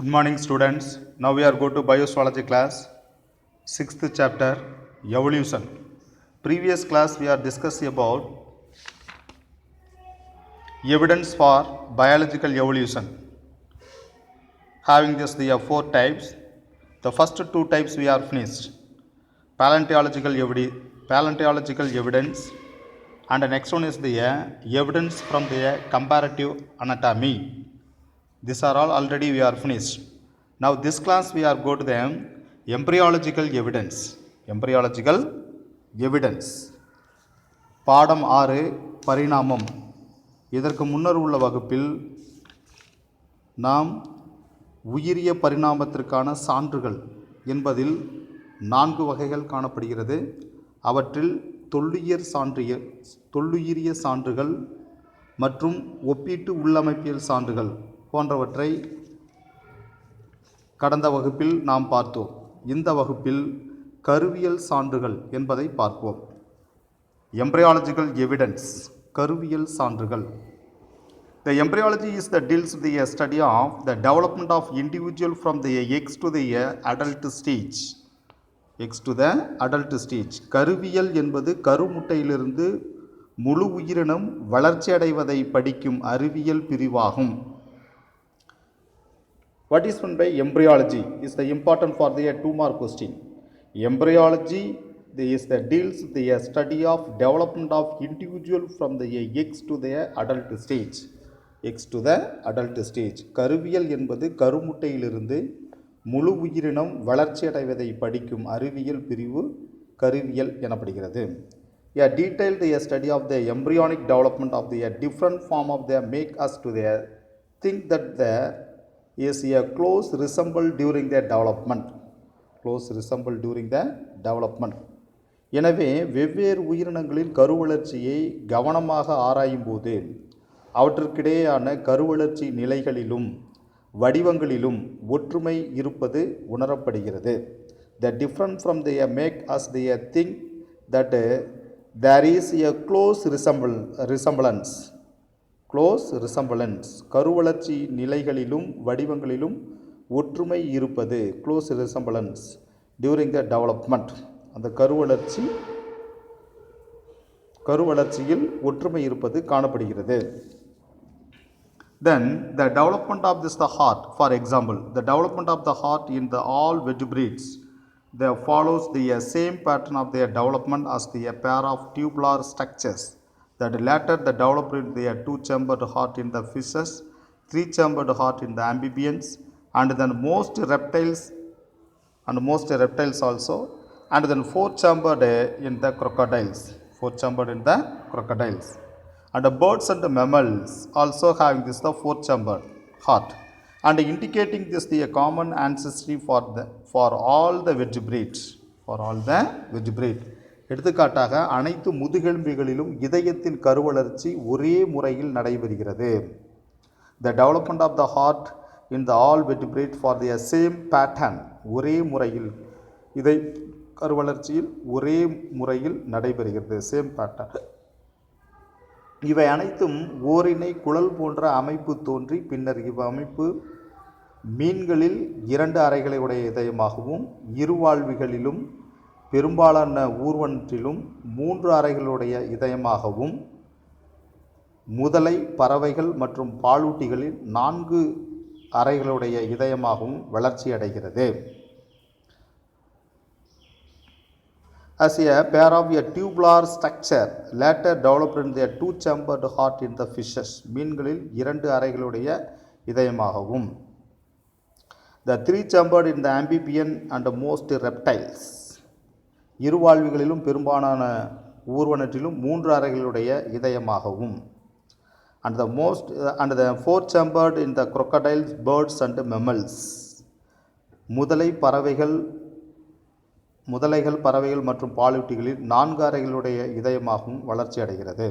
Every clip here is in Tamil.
Good morning students. Now we are going to bioswology class, 6th chapter, evolution. Previous class we are discussing about evidence for biological evolution. Having this there are 4 types. The first 2 types we are finished. Paleontological evidence, and the next one is the evidence from the comparative anatomy. These are all already we are finished. Now this class we are go to the embryological evidence. Embryological evidence. பாடம் 6 பரிணாமம். இதற்கு முன்னர் உள்ள வகுப்பில் நாம் உயிரிய பரிணாமத்திற்கான சான்றுகள் என்பதில் 4 வகைகள் காணப்படுகிறது. அவற்றில் தொல்லுயிரிய சான்றுகள் மற்றும் ஒப்பீட்டு உள்ளமைப்பியல் சான்றுகள் போன்றவற்றை கடந்த வகுப்பில் நாம் பார்த்தோம். இந்த வகுப்பில் கருவியல் சான்றுகள் என்பதை பார்ப்போம். embryological evidence, கருவியல் சான்றுகள். The embryology is the deals with the study of the development of individual from the eggs to the adult stage. Eggs to the adult stage. கருவியல் என்பது கருமுட்டையிலிருந்து முழு உயிரினம் வளர்ச்சி அடைவதை படிக்கும் அறிவியல் பிரிவாகும். What is meant by embryology is the important for the 2-mark question. Embryology is the deals with the study of development of individual from the eggs to the adult stage. Eggs to the adult stage. கருவியல் என்பது கருமுட்டையிலிருந்து முழு உயிரினம் வளர்ச்சி அடைவதை படிக்கும் அறிவியல் பிரிவு கருவியல் எனப்படுகிறது. A detailed study of the embryonic development of the different form of the make us to the think that the is a close resemble during the development. Close resemble during the development. எனவே வெவ்வேறு உயிரினங்களின் கருவளர்ச்சியை கவனமாக ஆராயும் போது அவற்றுக்கிடையேயான கருவளர்ச்சி நிலைகளிலும் வடிவங்களிலும் ஒற்றுமை இருப்பது உணரப்படுகிறது. The different from the make us the think that there is a close resemblance. Close resemblance, கருவளர்ச்சி நிலைகளிலும் வடிவங்களிலும் ஒற்றுமை இருப்பது, close resemblance during the development. அந்த கருவளர்ச்சியில் ஒற்றுமை இருப்பது காணப்படுகிறது. Then the development of the heart, for example, the development of the heart in the all vertebrates that follows the same pattern of their development as the pair of tubular structures that later the developed in the 2-chambered heart in the fishes, 3-chambered heart in the amphibians, and then most reptiles also, and then 4-chambered in the crocodiles. 4-chambered in the crocodiles. And the birds and the mammals also having this the 4-chambered heart, and indicating this the common ancestry for all the vertebrates. For all the vertebrates. எடுத்துக்காட்டாக அனைத்து முதுகெலும்பிகளிலும் இதயத்தின் கருவளர்ச்சி ஒரே முறையில் நடைபெறுகிறது. The development of the heart in the all vertebrates for the same pattern, ஒரே முறையில் கருவளர்ச்சியில் ஒரே முறையில் நடைபெறுகிறது. Same pattern. இவை அனைத்தும் ஓரிணை குழல் போன்ற அமைப்பு தோன்றி பின்னர் இவ்வமைப்பு மீன்களில் 2 அறைகளை உடைய இதயமாகவும் இருவாழ்விகளிலும் பெரும்பாலான ஊர்வனத்திலும் 3 அறைகளுடைய இதயமாகவும் முதலை, பறவைகள் மற்றும் பாலூட்டிகளில் 4 அறைகளுடைய இதயமாகவும் வளர்ச்சி அடைகிறது. As a pair of a tubular structure later developed in the 2-chambered heart in the fishes, மீன்களில் 2 அறைகளுடைய இதயமாகவும், the 3-chambered in the amphibian and most reptiles, இருவாழ்விகளிலும் பெரும்பாலான ஊர்வனற்றிலும் 3 அறைகளுடைய இதயமாகவும், and the 4-chambered in the crocodiles, birds and mammals, முதலைகள், பறவைகள் மற்றும் பாலூட்டிகளில் 4 அறைகளுடைய இதயமாகவும் வளர்ச்சி அடைகிறது.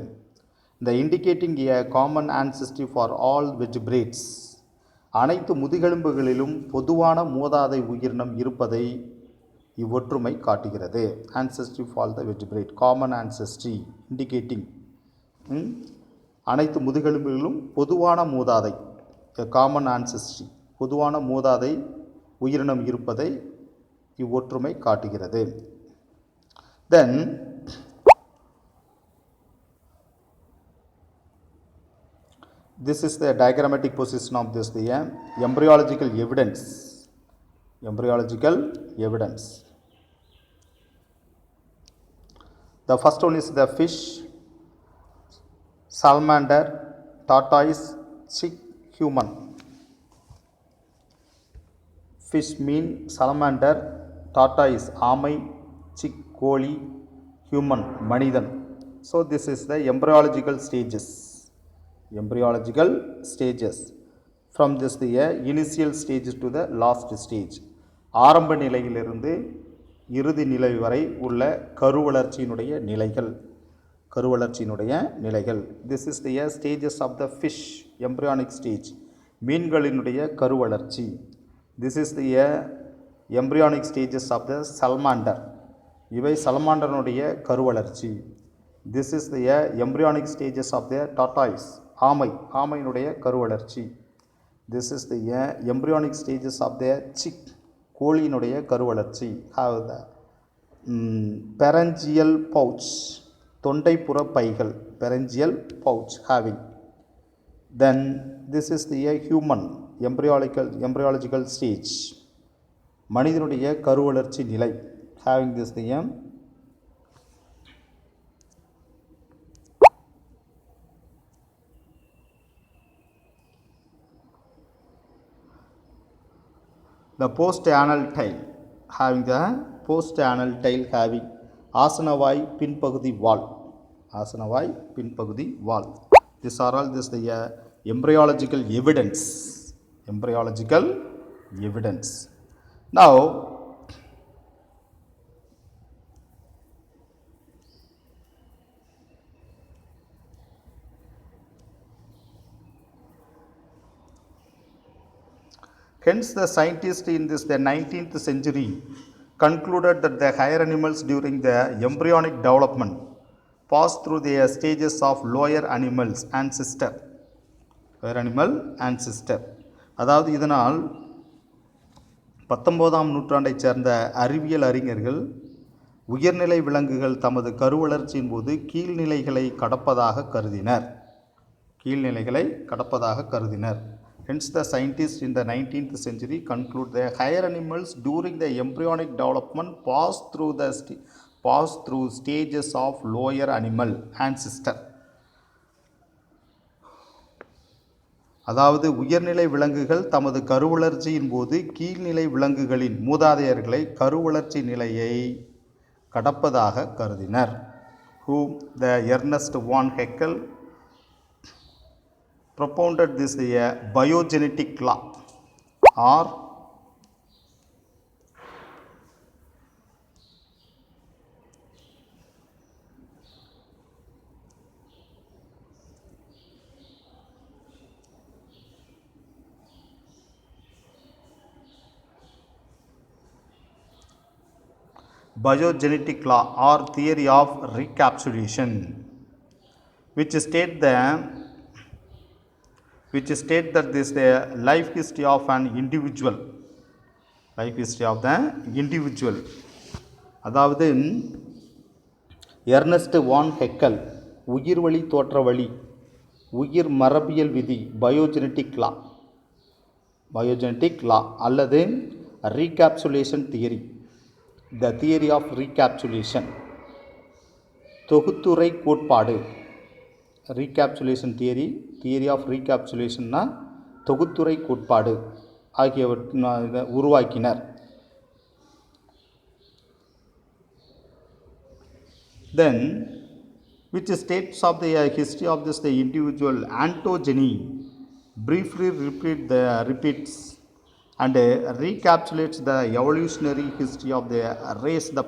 இந்த indicating a common ancestry for all vertebrates, அனைத்து முதுகெலும்புகளிலும் பொதுவான மூதாதை உயிரினம் இருப்பதை இவ்வொற்றுமை காட்டுகிறது. ancestry for the vertebrate, common ancestry indicating, அனைத்து முதுகெலும்புகளிலும் பொதுவான மூதாதை, a common ancestry பொதுவான மூதாதை உயிரினம் இருப்பதை இவ்வொற்றுமை காட்டுகிறது. Then this is the diagrammatic position of this the embryological evidence. Embryological evidence. The first one is the fish, salamander, tortoise, chick, human. Fish mean salamander, tortoise ஆமை, chick கோழி, human மனிதன். So this is the embryological stages. Embryological stages. From this the initial stage to the last stage. ஆரம்ப நிலையிலிருந்து இறுதி நிலை வரை உள்ள கருவளர்ச்சியினுடைய நிலைகள். கருவளர்ச்சியினுடைய நிலைகள். This is the stages of the fish, embryonic stage. மீன்களினுடைய கருவளர்ச்சி. This is the embryonic stages of the salamander. இவை சலமாண்டனுடைய கருவளர்ச்சி. This is the embryonic stages of the tortoise. ஆமையினுடைய கருவளர்ச்சி. This is the embryonic stages of the chick. கோழியினுடைய கருவளர்ச்சி. Have the pharyngeal pouch. தொண்டைப்புற பைகள். Pharyngeal pouch having. Then this is the human embryological stage. மனிதனுடைய கருவளர்ச்சி நிலை. Having this the post-anal tail. Having the post-anal tail having ஆசனவாய் பின்பகுதி wall. ஆசனவாய் பின்பகுதி wall. These are all this the embryological evidence. Embryological evidence. Now hence the scientists in this the 19th century concluded that the higher animals during the embryonic development pass through the stages of lower animals ancestor. Lower animal ancestor. அதாவது இதனால் 19ஆம் நூற்றாண்டைச் சேர்ந்த அறிவியல் அறிஞர்கள் உயர்நிலை விலங்குகள் தமது கருவளர்ச்சியின் போது கீழ்நிலைகளை கடப்பதாக கருதினர். கீழ்நிலைகளை கடப்பதாக கருதினர். Hence the scientists in the 19th century conclude that higher animals during the embryonic development pass through stages of lower animal ancestor. அதாவது உயர்நிலை விலங்குகள் தமது கருவளர்ச்சியின் போது கீழ்நிலை விலங்குகளின் மூதாதையர்களை கருவளர்ச்சி நிலையை கடப்பதாக கருதினர். Whom the Ernest von Haeckel propounded this biogenetic law or biogenetic law or theory of recapitulation, which state that this the life history of an individual. Life history of the individual. அதாவது எர்னஸ்ட் வான் ஹெக்கல் உயிர்வழி தோற்ற வழி உயிர் மரபியல் விதி பயோஜெனட்டிக் லா அல்லது ரீகேப்சுலேஷன் தியரி. த தியரி ஆஃப் ரீகேப்சுலேஷன் தொகுத்துரை கோட்பாடு. ரீகேப்சுலேஷன் தியரி ஆஃப் ரீகேப்சுலேஷன்னா தொகுத்துரை கோட்பாடு ஆகியவற்றை உருவாக்கினர். Then which states of the history of this the individual ontogeny briefly repeats and recapitulates the evolutionary history of the race the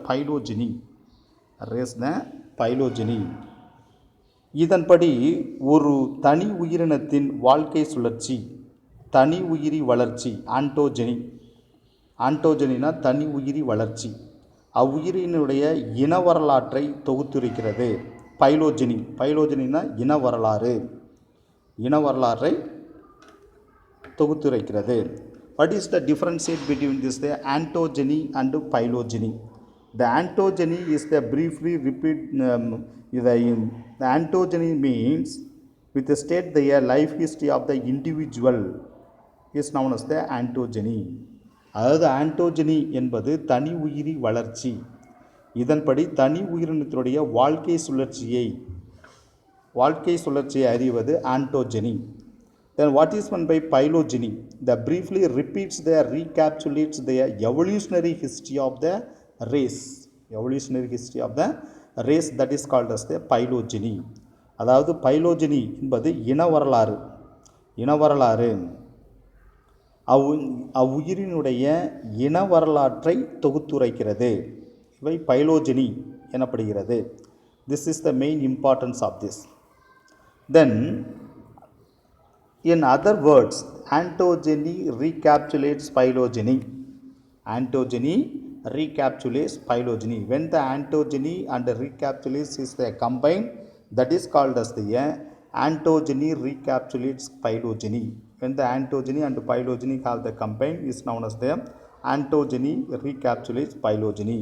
phylogeny. இதன்படி ஒரு தனி உயிரினத்தின் வாழ்க்கை சுழற்சி தனி உயிரி வளர்ச்சி ஆண்டோஜெனினா தனி உயிரி வளர்ச்சி அவ்வுயிரினுடைய இன வரலாற்றை தொகுத்துரைக்கிறது. பைலோஜெனினா இன வரலாற்றை தொகுத்துரைக்கிறது. What is the differentiate between this the ontogeny and phylogeny? The ontogeny is the briefly repeat the ontogeny means with the state the life history of the individual is known as the ontogeny. அதாவது ஆண்டோஜெனி என்பது தனி உயிரி வளர்ச்சி. இதன்படி தனி உயிரினத்தினுடைய வாழ்க்கை சுழற்சியை அறிவது ஆண்டோஜெனி. Then what is meant by phylogeny? The briefly repeats the recapitulates the evolutionary history of the race. Evolutionary history of the race, that is called as the phylogeny. அதாவது phylogeny என்பது இனவரலாறு அவ்வுயிரினுடைய இன வரலாற்றை தொகுத்துரைக்கிறது. இவை phylogeny எனப்படுகிறது. This is the main importance of this. Then in other words, ontogeny recapitulates phylogeny. Ontogeny recapitulates phylogeny. When the ontogeny and the recapitulates is combined, that is called as the ontogeny recapitulates phylogeny. When the ontogeny and phylogeny have the combined is known as the ontogeny recapitulates phylogeny.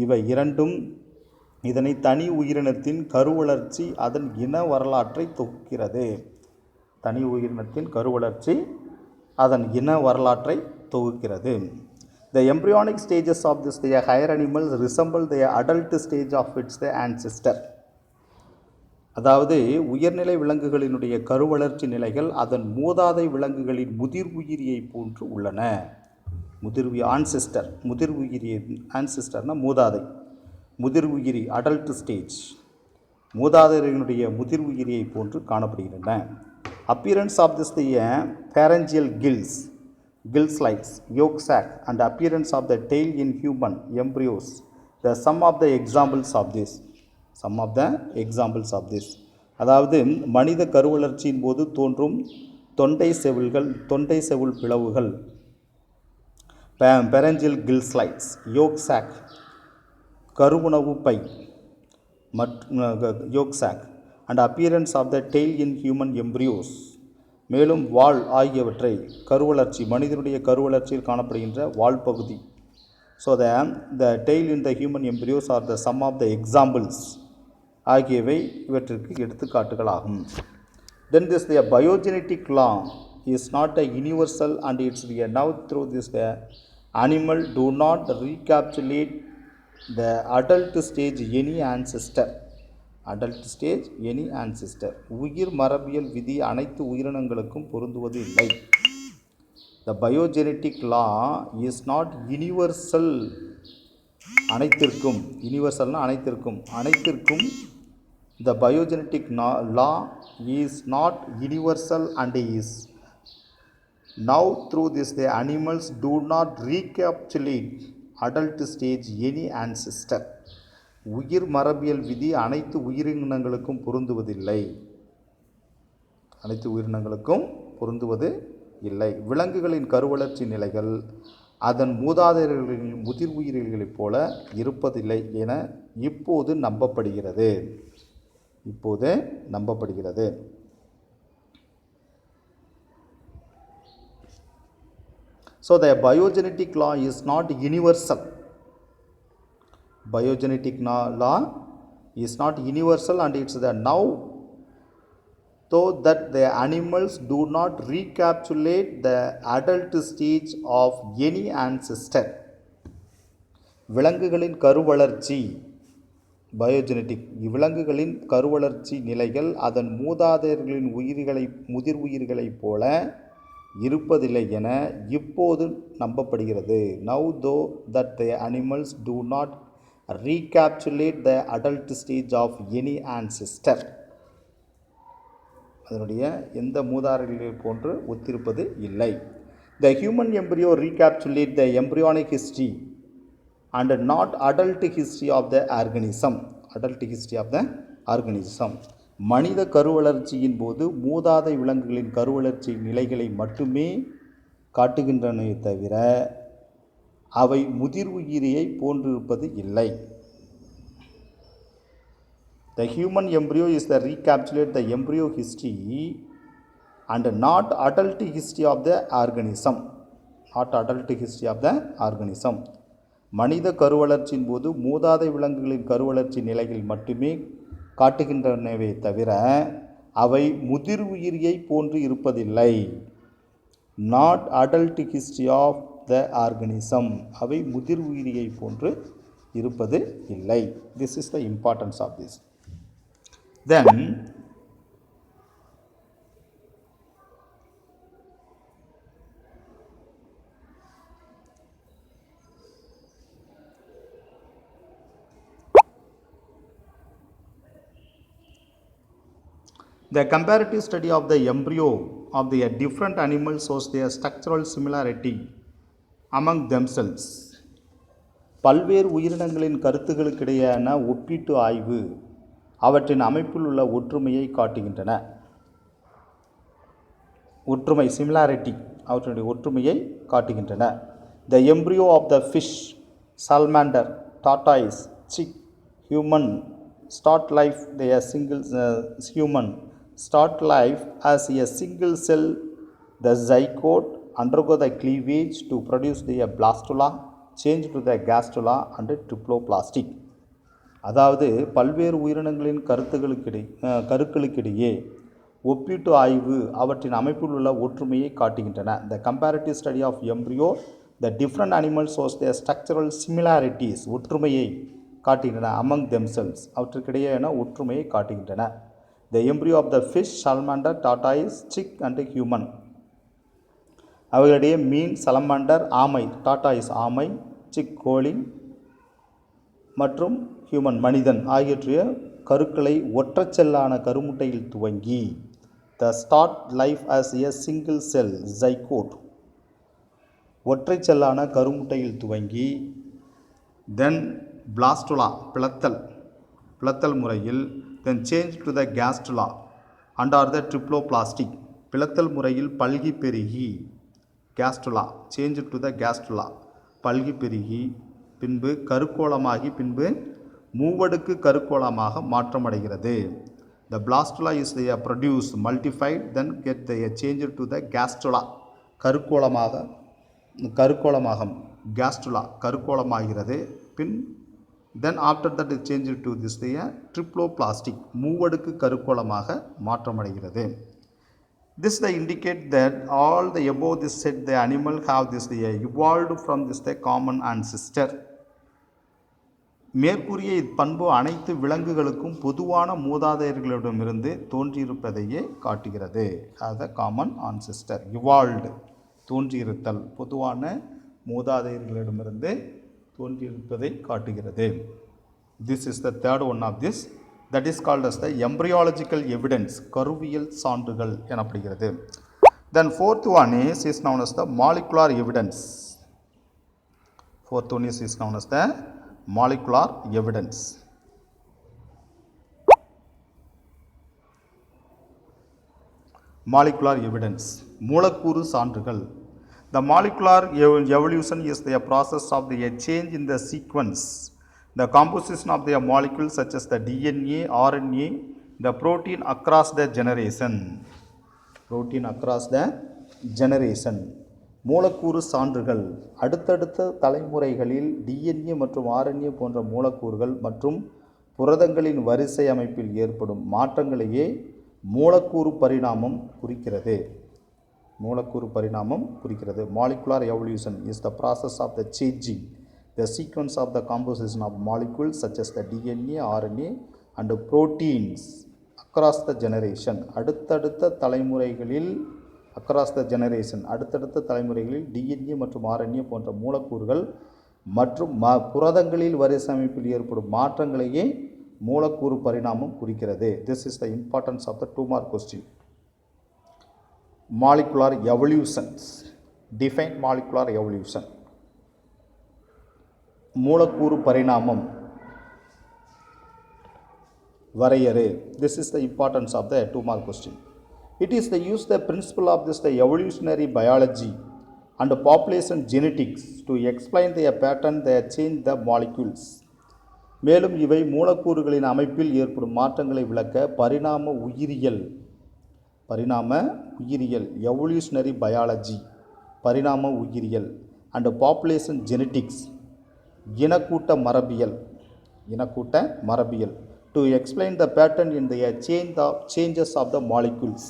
இவை இரண்டும் இதனை தனி உயிரினத்தின் கருவளர்ச்சி அதன் இன வரலாற்றை தொகுக்கிறது. தனி உயிரினத்தின் கருவளர்ச்சி அதன் இன வரலாற்றை தொகுக்கிறது. The embryonic stages of this the higher animals resemble the adult stage of its the ancestor. அதாவது உயர்நிலை விலங்குகளினுடைய கருவளர்ச்சி நிலைகள் அதன் மூதாதை விலங்குகளின் முதிர் உயிரியை போன்று உள்ளன. முதிர் உயிரி ஆன்சிஸ்டர்னா மூதாதை, முதிர் உயிரி அடல்ட் ஸ்டேஜ், மூதாதையினுடைய முதிர் உயிரியை போன்று காணப்படுகின்றன. Appearance of this the pharyngeal gill slides, yolk sac and appearance of the tail in human embryos. The some of the examples of this. அதாவது மனித கருவளர்ச்சியின் போது தோன்றும் தொண்டை செவுள் பிளவுகள், pharyngeal gill slides, yolk sac கருவுணவு பை yolk sac and appearance of the tail in human embryos. மேலும் வால் ஆகியவற்றை கருவளர்ச்சி மனிதனுடைய கருவளர்ச்சியில் காணப்படுகின்ற வால் பகுதி. So the tail in the human embryos are the some of the examples. ஆகியவை இவற்றிற்கு எடுத்துக்காட்டுகள் ஆகும். Then this the biogenetic law is not a universal and it's now through this the animal do not recapitulate the adult stage any ancestor. உயிர் மரபியல் விதி அனைத்து உயிரினங்களுக்கும் பொருந்துவது இல்லை. The biogenetic law is not universal. அனைத்திற்கும் the biogenetic law is not universal and is now through this the animals do not recapitulate adult stage any ancestor. உயிர் மரபியல் விதி அனைத்து உயிரினங்களுக்கும் பொருந்துவது இல்லை. விலங்குகளின் கருவளர்ச்சி நிலைகள் அதன் மூதாதையர்களின் முதிர் உயிரிகளைப் போல இருப்பதில்லை என இப்போது நம்பப்படுகிறது. So the biogenetic law is not universal. Biogenetic law is not universal and it's the now though that the animals do not recapitulate the adult stage of any ancestor. விலங்குகளின் கருவளர்ச்சி விலங்குகளின் கருவளர்ச்சி நிலைகள் அதன் மூதாதையர்களின் முதிர் உயிர்களைப் போல இருப்பதில்லை என இப்போது நம்பப்படுகிறது. Now though that the animals do not recapitulate the adult stage of any ancestor. அதனுடைய எந்த மூதாதையர்களை போன்று ஒத்திருப்பது இல்லை. The human embryo recapitulate the embryonic history and not adult history of the organism. மனித கருவளர்ச்சியின் போது மூதாதை விலங்குகளின் கருவளர்ச்சி நிலைகளை மட்டுமே காட்டுகின்றன தவிர அவை முதிர் உயிரியை போன்றிருப்பது இல்லை. The human embryo is the recapitulate the embryo history and not adult history of the organism. at adult history of the organism. மனித கருவளர்ச்சியின் போது மூதாதை விலங்குகளின் கருவளர்ச்சி நிலைகள் மட்டுமே காட்டுகின்றனவே தவிர அவை முதிர் உயிரியை போன்று இருப்பதில்லை. Not adult history of the organism, அவை முதிர் உயிரியை போன்று இருப்பது இல்லை. This is the importance of this. Then the comparative study of the embryo of the different animals shows their structural similarity among themselves. பல்வேறு உயிரினங்களின் கருத்துக்களுக்கிடையேயான ஒப்பீட்டு ஆய்வு அவற்றின் அமைப்பில் உள்ள ஒற்றுமையை காட்டுகின்றன. ஒற்றுமை சிமிலாரிட்டி அவற்றுடைய ஒற்றுமையை காட்டுகின்றன. The embryo of the fish, salamander, tortoise, chick, human start life they are single human start life as a single cell. The zygote undergo the cleavage to produce the blastula, change to the gastrula and triploplastic. அதாவது பல்வேறு உயிரினங்களின் கருக்களுக்கிடையே ஒப்பீட்டு ஆய்வு அவற்றின் அமைப்பில் உள்ள ஒற்றுமையை காட்டுகின்றன. The comparative study of embryo, the different animals shows their structural similarities, ஒற்றுமையை காட்டுகின்றன. among themselves, அவற்றுக்கிடையேயான ஒற்றுமையை காட்டுகின்றன. The embryo of the fish, salamander, tortoise, chick and human, அவைகளிடையே மீன், சலமாண்டர், ஆமை, டாட்டாய்ஸ் ஆமை, சிக் கோழி மற்றும் ஹியூமன் மனிதன் ஆகியவற்றைய கருக்களை ஒற்றைச்செல்லான கருமுட்டையில் துவங்கி the start life as a single cell zygote, ஒற்றைச்செல்லான கருமுட்டையில் துவங்கி then blastula பிளத்தல் முறையில் then change to the gastrula and are the triploplastic, பிளத்தல் முறையில் பல்கி பெருகி gastrula change to the gastrula பல்கி பெருகி பின்பு கருக்கோளமாகி பின்பு மூவடுக்கு கருக்கோளமாக மாற்றமடைகிறது. The blastula is they are produced multiplied then get they are changed to the gastrula, கருக்கோளமாக gastrula கருக்கோளமாகிறது. Bin then after that it changed to this they are triploplastic, மூவடுக்கு கருக்கோளமாக மாற்றமடைகிறது. This they indicate that all the above this said the animal have this they evolved from this the common ancestor. மேற்கூறிய இப்பண்பு அனைத்து விலங்குகளுக்கும் பொதுவான மூதாதையர்களிடமிருந்து தோன்றியிருப்பதையே காட்டுகிறது. as a common ancestor, evolved தோன்றியிருத்தல், பொதுவான மூதாதையர்களிடமிருந்து தோன்றியிருப்பதை காட்டுகிறது. This is the third one of this, that is called as the embryological evidence, கருவியல் சான்றுகள் எனப்படுகிறது. Then fourth one is known as the molecular evidence. Fourth one is known as the molecular evidence. Molecular evidence, மூலக்கூறு சான்றுகள். The molecular evolution is the process of the change in the sequence, the composition of the molecules such as the DNA, RNA, the protein across the generation. மூலக்கூறு சான்றுகள் அடுத்தடுத்த தலைமுறைகளில் DNA மற்றும் RNA போன்ற மூலக்கூறுகள் மற்றும் புரதங்களின் வரிசை அமைப்பில் ஏற்படும் மாற்றங்களையே மூலக்கூறு பரிணாமம் குறிக்கிறது. Molecular evolution is the process of the changing the sequence of the composition of molecules such as the DNA, RNA and proteins across the generation. அடுத்தடுத்த தலைமுறைகளில் DNA மற்றும் RNA போன்ற மூலக்கூறுகள் மற்றும் புரதங்களில் வரிசை அமைப்பில் ஏற்படும் மாற்றங்களையே மூலக்கூறு பரிணாமம் குறிக்கிறது. This is the importance of the 2 mark question. Molecular evolutions. Define molecular evolution. மூலக்கூறு பரிணாமம் வரையறு. This is the importance of the 2 mark question. It is the use the principle of this the evolutionary biology and population genetics to explain the pattern that change the molecules. மேலும் இவை மூலக்கூறுகளின் அமைப்பில் ஏற்படும் மாற்றங்களை விளக்க பரிணாம உயிரியல் எவல்யூஷனரி பயாலஜி பரிணாம உயிரியல் அண்ட் பாப்புலேஷன் ஜெனட்டிக்ஸ் இனக்கூட்ட மரபியல் to explain the pattern in the changes of the molecules.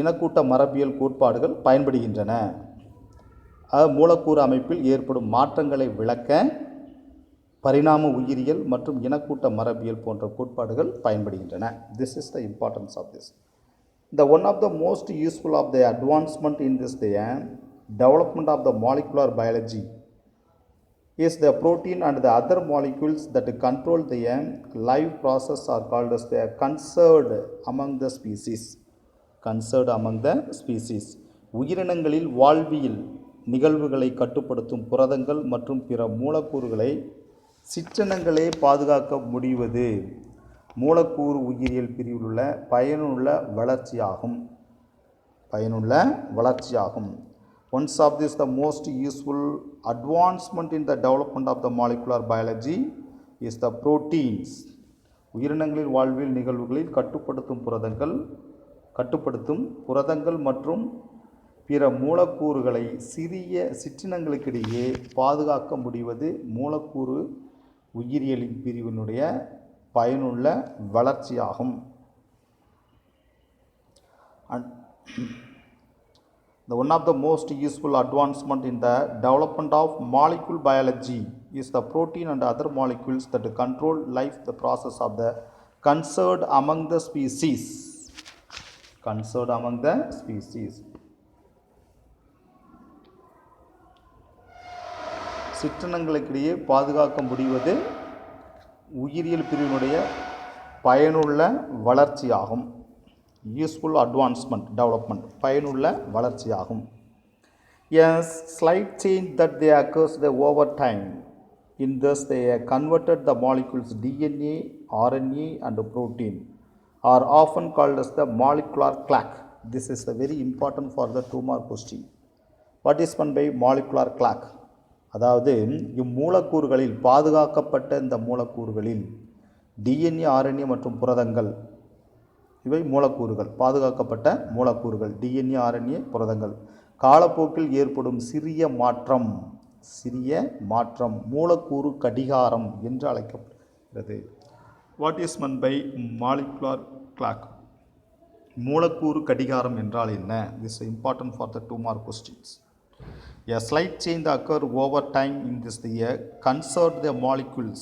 இனக்கூட்ட மரபியல் கோட்பாடுகள் பயன்படுகின்றன. மூலக்கூறு அமைப்பில் ஏற்படும் மாற்றங்களை விளக்க பரிணாம உயிரியல் மற்றும் இனக்கூட்ட மரபியல் போன்ற கோட்பாடுகள் பயன்படுகின்றன. This is the importance of this. The one of the most useful of the advancement in this the development of the molecular biology is the protein and the other molecules that control the life process are called as the conserved among the species. உயிரினங்களில் வாழ்வியல் நிகழ்வுகளை கட்டுப்படுத்தும் புரதங்கள் மற்றும் பிற மூலக்கூறுகளை சிற்றினங்களே பாதுகாக்க முடிவது மூலக்கூறு உயிரியல் பிரிவில் உள்ள பயனுள்ள வளர்ச்சியாகும். One of this the most useful advancement in the development of the molecular biology is the proteins. உயிரினங்களில் வாழ்வியல் நிகழ்வுகளில் கட்டுப்படுத்தும் புரதங்கள் மற்றும் பிற மூலக்கூறுகளை சிற்றினங்களுக்கிடையே பாதுகாக்க முடிவது மூலக்கூறு உயிரியலின் பிரிவினுடைய பயனுள்ள வளர்ச்சியாகும். The one of the most useful advancement in the development of molecular biology is the protein and other molecules that control life, the process of the conserved among the species. சிற்றினங்களுக்கிடையே பாதுகாக்க முடிவது உயிரியல் பிரிவினுடைய பயனுள்ள வளர்ச்சியாகும். யூஸ்ஃபுல் அட்வான்ஸ்மெண்ட் டெவலப்மெண்ட் பயனுள்ள வளர்ச்சியாகும். A slight change that they occurs over time. In this they converted the molecules DNA, RNA and protein are often called as the molecular clock. This is very important for the 2-mark question. What is meant by molecular clock? அதாவது இம்மூலக்கூறுகளில் பாதுகாக்கப்பட்ட இந்த மூலக்கூறுகளில் டிஎன்ஏ, ஆர்என்ஏ மற்றும் புரதங்கள் இவை பாதுகாக்கப்பட்ட மூலக்கூறுகள் டிஎன்ஏ, ஆர்என்ஏ, புரதங்கள் காலப்போக்கில் ஏற்படும் சிறிய மாற்றம் மூலக்கூறு கடிகாரம் என்று அழைக்கப்படுகிறது. What is meant by molecular clock? மூலக்கூறு கடிகாரம் என்றால் என்ன? This is important for the 2-mark questions. A slight change occur over time in this year conserved the molecules.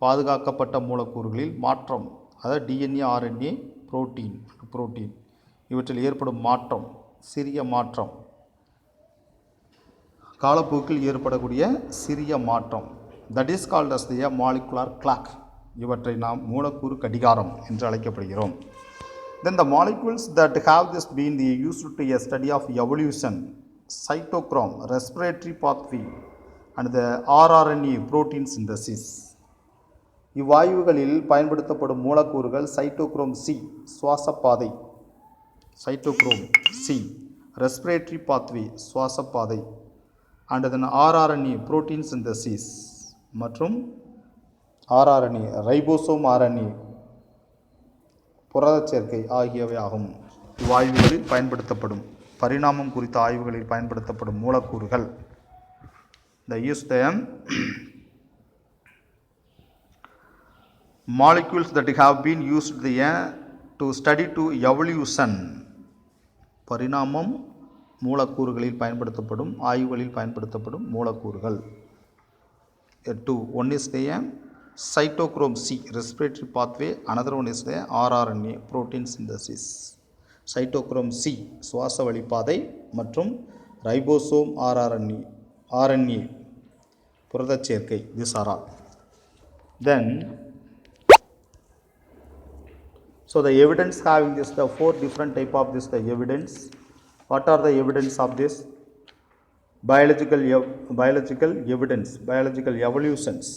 பாதுகாக்கப்பட்ட மூலக்கூறுகளில் மாற்றம், அதாவது டிஎன்ஏ, ஆர்என்ஏ, புரோட்டீன் இவற்றில் ஏற்படும் மாற்றம், சிறிய மாற்றம், காலப்போக்கில் ஏற்படக்கூடிய சிறிய மாற்றம், that is called as the molecular clock. இவற்றை நாம் மூலக்கூறு கடிகாரம் என்று அழைக்கப்படுகிறோம். Then the molecules that have this been used to a study of evolution, cytochrome, respiratory pathway and the rRNA protein synthesis. இவ்வாய்வுகளில் பயன்படுத்தப்படும் மூலக்கூறுகள் சைட்டோக்ரோம் சி சுவாச பாதை, ரெஸ்பிரேட்டரி பாத்வே சுவாச பாதை and then rRNA protein synthesis மற்றும் rRNA ரைபோசோம் RNA புரத சேர்க்கை ஆகியவை ஆகும். இவ்வாய்வுகளில் பயன்படுத்தப்படும் பரிணாமம் குறித்த ஆய்வுகளில் பயன்படுத்தப்படும் மூலக்கூறுகள். The use them molecules that have been used to study to evolution. பரிணாமம் மூலக்கூறுகளில் பயன்படுத்தப்படும் ஆய்வுகளில் பயன்படுத்தப்படும் மூலக்கூறுகள். One is the cytochrome C respiratory pathway, another one is the rRNA protein synthesis. Cytochrome C சுவாச வழிப்பாதை மற்றும் ரைபோசோம் RNA புரத சேர்க்கை. This are all. Then so the evidence having this the 4 different type of this the evidence. What are the evidence of this? Biological evidence, biological evolutions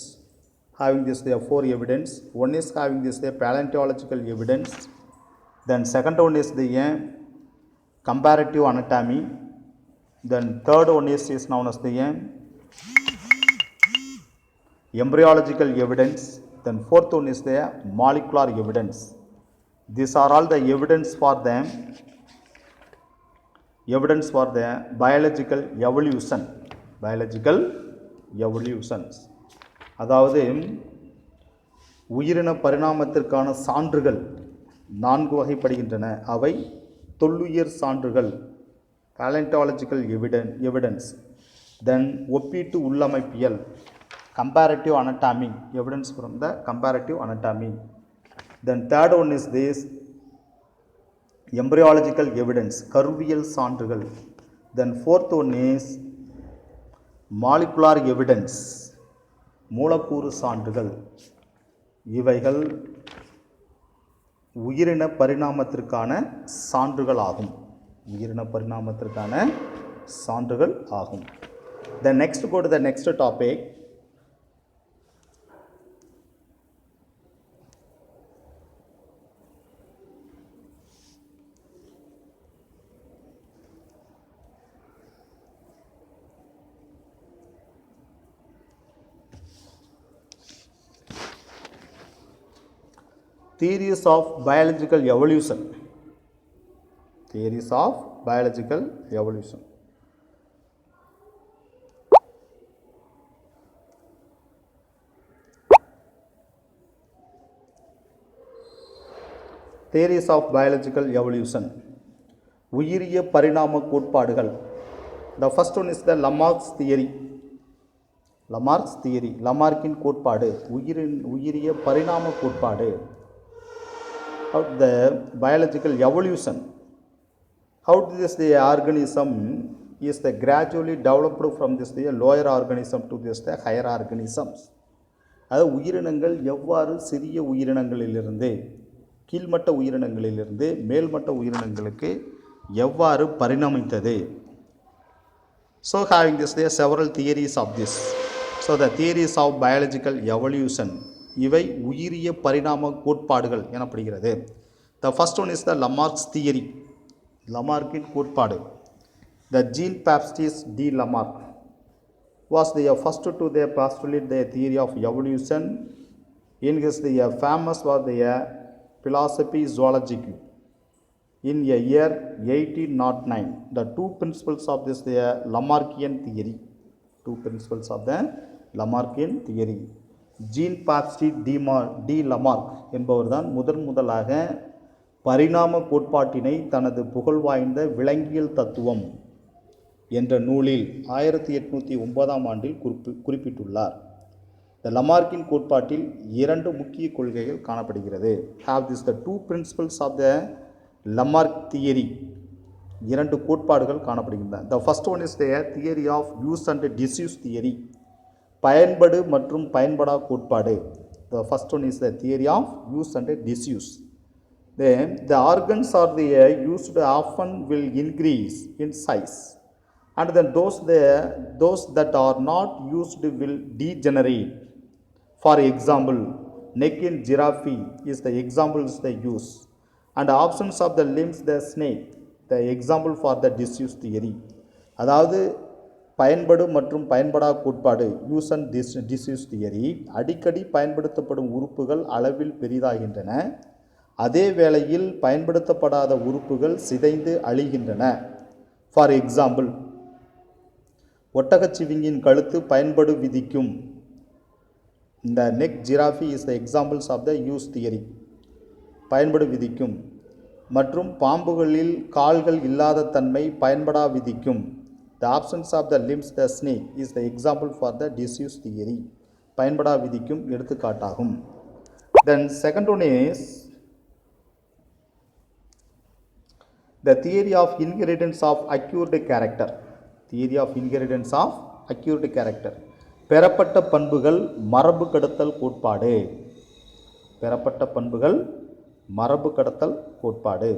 having this the 4 evidence. One is having this the paleontological evidence. Then second one is the comparative anatomy. Then third one is known as the embryological evidence. Then fourth one is the molecular evidence. These are all the evidence for them evidence for the biological evolution. Biological evolutions. அதாவது உயிரின பரிணாமத்திற்கான சான்றுகள் 4 வகைப்படுகின்றன. அவை தொல்லுயிர் சான்றுகள், paleontological evidence, then ஒப்பீட்டு உள்ளமைப்பியல், comparative anatomy, evidence from the comparative anatomy, then third one is this embryological evidence, கருவியல் சான்றுகள், then fourth one is molecular evidence, மூலக்கூறு சான்றுகள். இவைகள் உயிரின பரிணாமத்திற்கான சான்றுகள் ஆகும். உயிரின பரிணாமத்திற்கான சான்றுகள் ஆகும். The next go to the next topic. Theories of biological evolution. Theories of biological evolution. Theories of biological evolution. உயிரிய பரிணாம கோட்பாடுகள். The first one is the Lamarck's theory. Lamarck's theory. லாமார்க்கின் கோட்பாடு, உயிரிய பரிணாம கோட்பாடு. How the biological evolution, how this the organism is the gradually developed from this the lower organism to this the higher organisms. அது உயிரினங்கள் எவ்வாறு சிறிய உயிரினங்களிலிருந்து கீழ்மட்ட உயிரினங்களிலிருந்து மேல்மட்ட உயிரினங்களுக்கு எவ்வாறு பரிணமித்தது. So having this there several theories of this. So the theories of biological evolution, இவை உயிரிய பரிணாம கோட்பாடுகள் எனப்படுகிறது. The first one is the Lamarck's theory. லாமார்க்கின் கோட்பாடு. The Jean-Baptiste de Lamarck was the first to postulate the theory of evolution. In his the famous was the Philosophy Zoologique in a year 1809. The two principles of this the Lamarckian theory. Two principles of the Lamarckian theory. Jean-Baptiste de Lamarck என்பவர்தான் முதலாக பரிணாம கோட்பாட்டினை தனது புகழ்வாய்ந்த விலங்கியல் தத்துவம் என்ற நூலில் 1809ஆம் ஆண்டில் குறிப்பிட்டுள்ளார். இந்த லாமார்க்கின் கோட்பாட்டில் 2 முக்கிய கொள்கைகள் காணப்படுகிறது. Have this the two principles of the Lamarck theory. 2 கோட்பாடுகள் காணப்படுகின்றன. The first one is the theory of use and disuse theory. பயன்படு மற்றும் பயன்படா கோட்பாடு. The first one is the theory of use and disuse. Then the organs are the used often will increase in size, and then those that are not used will degenerate. For example, neck in giraffe is the example is the use, and absence of the limbs the snake, the example for the disuse theory. அதாவது பயன்படு மற்றும் பயன்படா கோட்பாடு யூஸ் அண்ட் டிஸ்யூஸ் தியரி. அடிக்கடி பயன்படுத்தப்படும் உறுப்புகள் அளவில் பெரிதாகின்றன, அதே வேளையில் பயன்படுத்தப்படாத உறுப்புகள் சிதைந்து அழிகின்றன. ஃபார் எக்ஸாம்பிள், ஒட்டகச்சிவிங்கின் கழுத்து பயன்படு விதிக்கும். இந்த neck giraffe is the examples of the use theory, பயன்படு விதிக்கும். மற்றும் பாம்புகளில் கால்கள் இல்லாத தன்மை பயன்படா விதிக்கும். The absence of the limbs the snake is the example for the disuse theory. பயன்படா விதிக்கும் எடுத்துக்காட்டாகும். Then second one is the theory of inheritance of acquired character. Theory of inheritance of acquired character. பெறப்பட்ட பண்புகள் மரபு கடத்தல் கோட்பாடு. பெறப்பட்ட பண்புகள் மரபு கடத்தல் கோட்பாடு.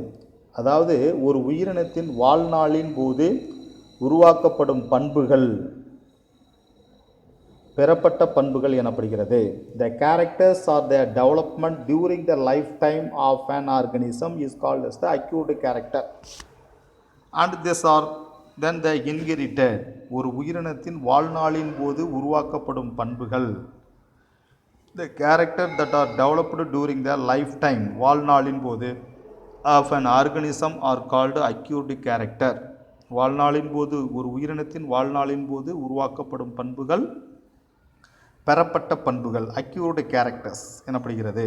அதாவது ஒரு உயிரினத்தின் வாழ்நாளின் போது உருவாக்கப்படும் பண்புகள் பெறப்பட்ட பண்புகள் எனப்படுகிறது. The characters or their development during the lifetime of an organism is called as the acquired character, and these are then the inherited. ஒரு உயிரினத்தின் வாழ்நாளின் போது உருவாக்கப்படும் பண்புகள், the character that are developed during the lifetime வாழ்நாளின் போது of an organism are called acquired character. வாழ்நாளின் போது ஒரு உயிரினத்தின் வாழ்நாளின் போது உருவாக்கப்படும் பண்புகள் பெறப்பட்ட பண்புகள் அக்யூர்டு கேரக்டர்ஸ் எனப்படுகிறது.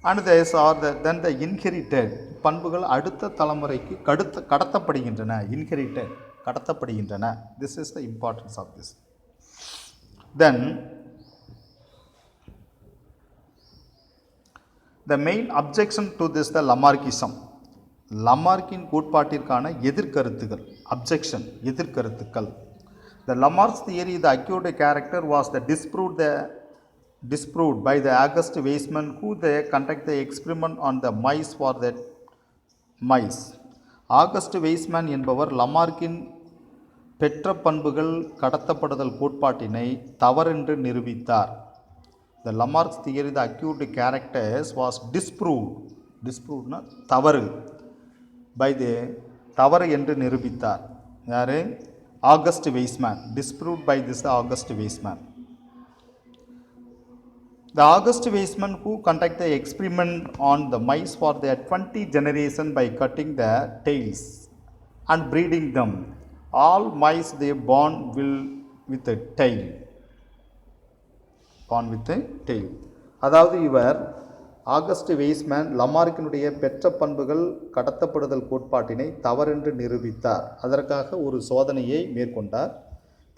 And these are then the inherited பண்புகள் அடுத்த தலைமுறைக்கு கடத்தப்படுகின்றன. இன்ஹெரிட்டட் கடத்தப்படுகின்றன. This is the importance of this. Then the main objection to this the Lamarckism. லமார்க்கின் கோட்பாட்டிற்கான எதிர்கருத்துகள். அப்ஜெக்ஷன் எதிர்கருத்துக்கள். The Lamarck's theory, the acute character, was disproved by the August Weismann, who they conduct the experiment on the mice for the mice. August Weismann என்பவர் லமார்க்கின் பெற்ற பண்புகள் கடத்தப்படுதல் கோட்பாட்டினை தவறென்று நிரூபித்தார். The Lamarck's theory, the acute characters, was disproved தவறு, by the தவறு என்று நிரூபித்தார். யாரு? August Weismann. disproved by this August Weismann. The August Weismann, who conduct the experiment on the mice for their 20 generation by cutting the tails and breeding them. All mice they born will with a tail. Born with a tail. அதாவது இவர் ஆகஸ்ட் வெய்ஸ்மேன் லமார்க்கினுடைய பெற்ற பண்புகள் கடத்தப்படுதல் கோட்பாட்டினை தவறென்று நிரூபித்தார். அதற்காக ஒரு சோதனையை மேற்கொண்டார்.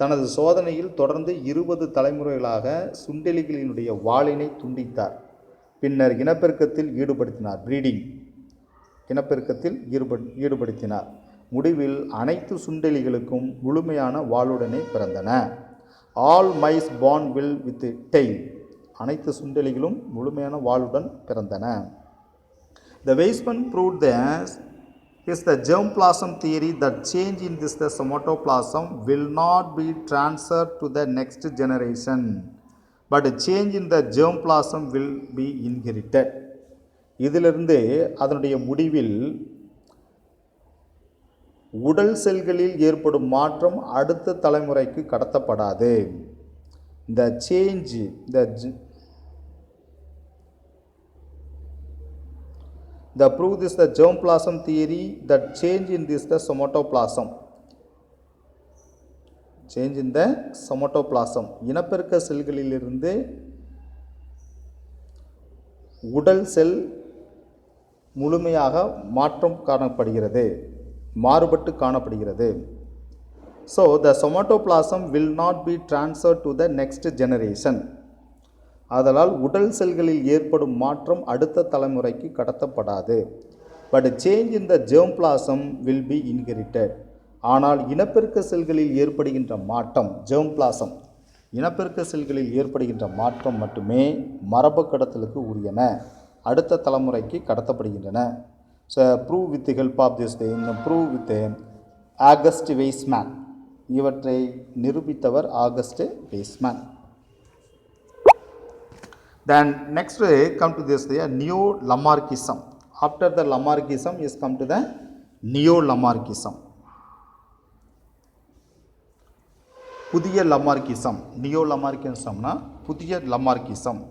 தனது சோதனையில் தொடர்ந்து 20 தலைமுறைகளாக சுண்டெலிகளினுடைய வாலினை துண்டித்தார். பின்னர் இனப்பெருக்கத்தில் ஈடுபடுத்தினார். பிரீடிங் இனப்பெருக்கத்தில் ஈடுபடுத்தினார். முடிவில் அனைத்து சுண்டெலிகளுக்கும் முழுமையான வாளுடனே பிறந்தன. All mice born will with tail. அனைத்து சுண்டெலிகளும் முழுமையான வாளுடன் பிறந்தன. The Weismann proved this is the germplasm theory that change in this the somatoplasm will not be transferred to the next generation, but a change in the germplasm will be inherited. இதிலிருந்து அதனுடைய முடிவில் உடல் செல்களில் ஏற்படும் மாற்றம் அடுத்த தலைமுறைக்கு கடத்தப்படாது. The change the proof is the germplasm theory that change in this the somatoplasm. Change in the somatoplasm. இனப்பெருக்க செல்களிலிருந்து உடல் செல் முழுமையாக மாற்றம் காணப்படுகிறது, மாறுபட்டு காணப்படுகிறது. So the somatoplasm will not be transferred to the next generation. அதனால் உடல் செல்களில் ஏற்படும் மாற்றம் அடுத்த தலைமுறைக்கு கடத்தப்படாது. But change in the germplasm will be inherited. ஆனால் இனப்பெருக்க செல்களில் ஏற்படுகின்ற மாற்றம் germplasm இனப்பெருக்க செல்களில் ஏற்படுகின்ற மாற்றம் மட்டுமே மரபு கடத்தலுக்கு உரியன, அடுத்த தலைமுறைக்கு கடத்தப்படுகின்றன. So prove with help of this prove with August Weismann. இவற்றை நிரூபித்தவர் August Weismann. Then next we come to this the neo-Lamarckism. After the Lamarckism is come to the neo-Lamarckism. புதிய லமார்க்கிசம். நியோ-லமார்க்கிசம்னா புதிய லமார்க்கிசம்.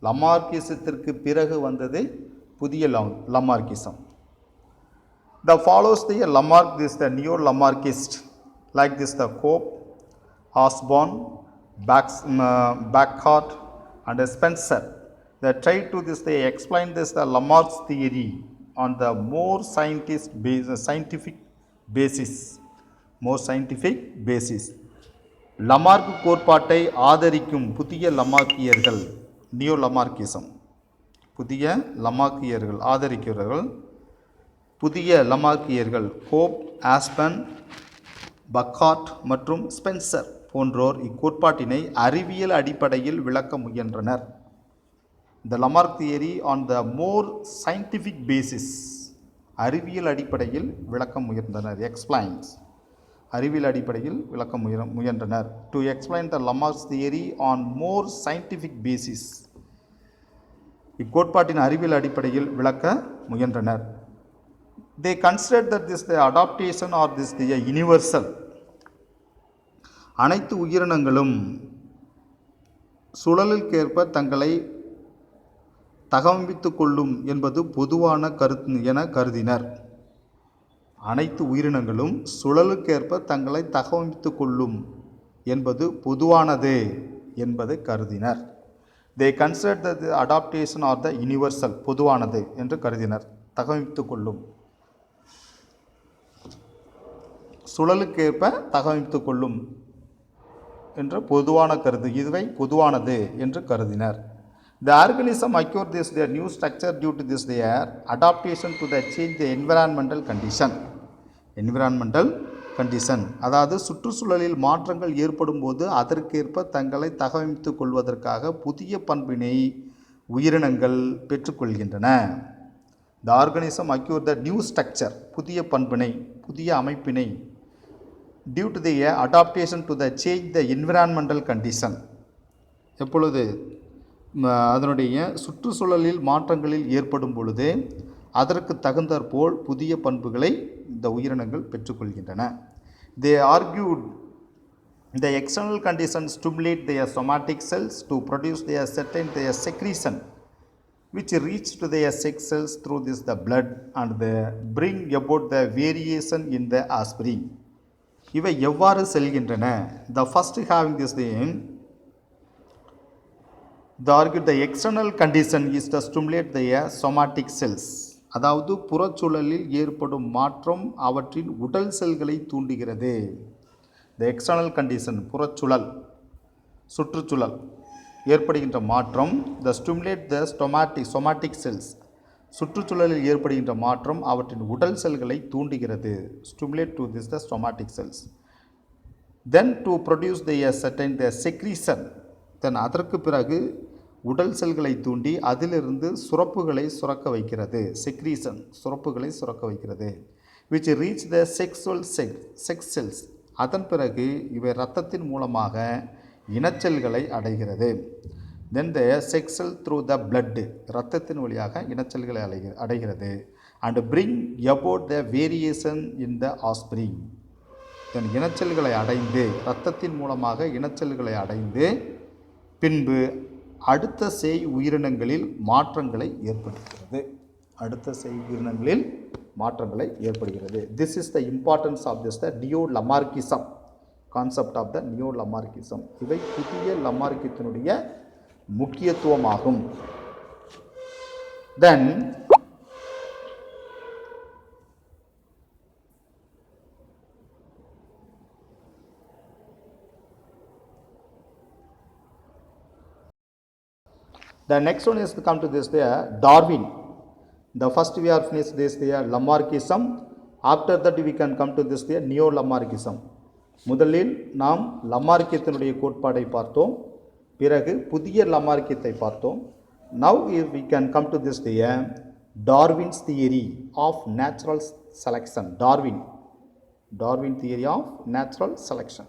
லமார்க்கிசத்திற்கு பிறகு வந்தது புதிய லமார்க்கிசம். The follows the Lamarck, this the neo-Lamarckist, like this the Cope, Osborn, Bacquart and Spencer. They tried to this, they explain this the Lamarck's theory on the more scientific basis. More scientific basis. Lamarck கோட்பாட்டை ஆதரிக்கும் புதிய லமார்க்கியர்கள், நியோ லமார்க்கிசம், புதிய லமார்க்கியர்கள் ஆதரிக்கிறவர்கள், புதிய லமார்க்கியர்கள் கோப், ஆஸ்பன், பக்கார்ட் மற்றும் ஸ்பென்சர் போன்றோர் இக்கோட்பாட்டினை அறிவியல் அடிப்படையில் விளக்க முயன்றனர். The Lamarck theory on the more scientific basis, அறிவியல் அடிப்படையில் விளக்க முயன்றனர். Explains, அறிவியல் அடிப்படையில் விளக்க முயன்றனர். To explain the Lamarck's theory on more scientific basis, இக்கோட்பாட்டின் அறிவியல் அடிப்படையில் விளக்க முயன்றனர். They considered that this the adaptation or this the universal, அனைத்து உயிரினங்களும் சூழலுக்கேற்ப தங்களை தகவமைத்து கொள்ளும் என்பது பொதுவான கருத்து என கருதினர். அனைத்து உயிரினங்களும் சுழலுக்கேற்ப தங்களை தகவமைத்து கொள்ளும் என்பது பொதுவானது என்பதை கருதினர். They considered that the adaptation or the universal பொதுவானது என்று கருதினர். தகவமைத்து கொள்ளும், சுழலுக்கேற்ப தகவமைத்து கொள்ளும் என்ற பொதுவான கருது, இதுவை பொதுவானது என்று கருதினர். The organism acquired this their new structure due to this their adaptation to the change the environmental condition. Environmental condition அதாவது சுற்றுச்சூழலில் மாற்றங்கள் ஏற்படும் போது அதற்கேற்ப தங்களை தகவமைத்து கொள்வதற்காக புதிய பண்பினை உயிரினங்கள் பெற்றுக்கொள்கின்றன. The organism acquired the new structure புதிய பண்பினை, புதிய அமைப்பினை due to the adaptation to the change the environmental condition. எப்பொழுது அதனுடைய சுற்றுச்சூழலில் மாற்றங்களில் ஏற்படும் பொழுது அதற்கு தகுந்தாற்போல் புதிய பண்புகளை இந்த உயிரினங்கள் பெற்றுக்கொள்கின்றன. They argued the external conditions stimulate their somatic cells to produce their certain their secretion which reach to their sex cells through this the blood and they bring about the variation in the offspring. இவை எவ்வாறு செல்கின்றன? The first having this thing, they argued the external condition is to stimulate their somatic cells. அதாவது புறச்சூழலில் ஏற்படும் மாற்றம் அவற்றின் உடல் செல்களை தூண்டுகிறது. த எக்ஸ்டர்னல் கண்டிஷன் புறச்சூழல், சுற்றுச்சூழல் ஏற்படுகின்ற மாற்றம், the stimulate the somatic cells சுற்றுச்சூழலில் ஏற்படுகின்ற மாற்றம் அவற்றின் உடல் செல்களை தூண்டுகிறது. Stimulate to this the somatic cells. Then to produce the certain the secretion, then அதற்கு பிறகு உடல் செல்களை தூண்டி அதிலிருந்து சுரப்புகளை சுரக்க வைக்கிறது. செக்ரீஷன் சுரப்புகளை சுரக்க வைக்கிறது. Which reach the sex cells, அதன் பிறகு இவை இரத்தத்தின் மூலமாக இனச்செல்களை அடைகிறது. Then the sex cell through the blood, இரத்தத்தின் வழியாக இனச்செல்களை அடைகிறது. And bring about the variation in the offspring, then இனச்செல்களை அடைந்து இரத்தத்தின் மூலமாக இனச்செல்களை அடைந்து பின்பு அடுத்த செய் உயிரினங்களில் மாற்றங்களை ஏற்படுத்துகிறது. அடுத்த செய் உயிரினங்களில் மாற்றங்களை ஏற்படுகிறது. This is the importance of this the neo Lamarckism, concept of the neo Lamarckism. இவை புதிய லமார்க்கியத்தினுடைய முக்கியத்துவமாகும். தென் the next one is to come to this there Darwin. The first we are finished this there Lamarckism. After that we can come to this there Neo Lamarckism. முதலில் நாம் லமார்க்கியத்தினுடைய கோட்பாடை பார்த்தோம், பிறகு புதிய லமார்க்கியத்தை பார்த்தோம். Now we can come to this there Darwin's theory of natural selection. Darwin theory of natural selection.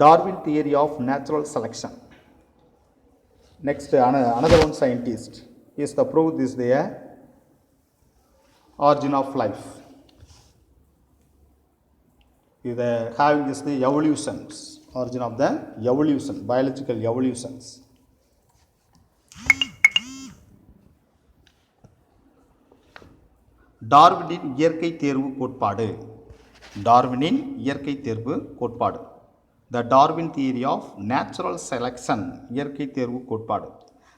Darwin theory of natural selection. Next, another one scientist is to prove this the origin of life. Is having this the evolutions, origin of the evolution, biological evolutions. டார்வினின் இயற்கை தேர்வு கோட்பாடு. டார்வினின் இயற்கை தேர்வு கோட்பாடு. The Darwin theory of natural selection, இயற்கை தேர்வு கோட்பாடு.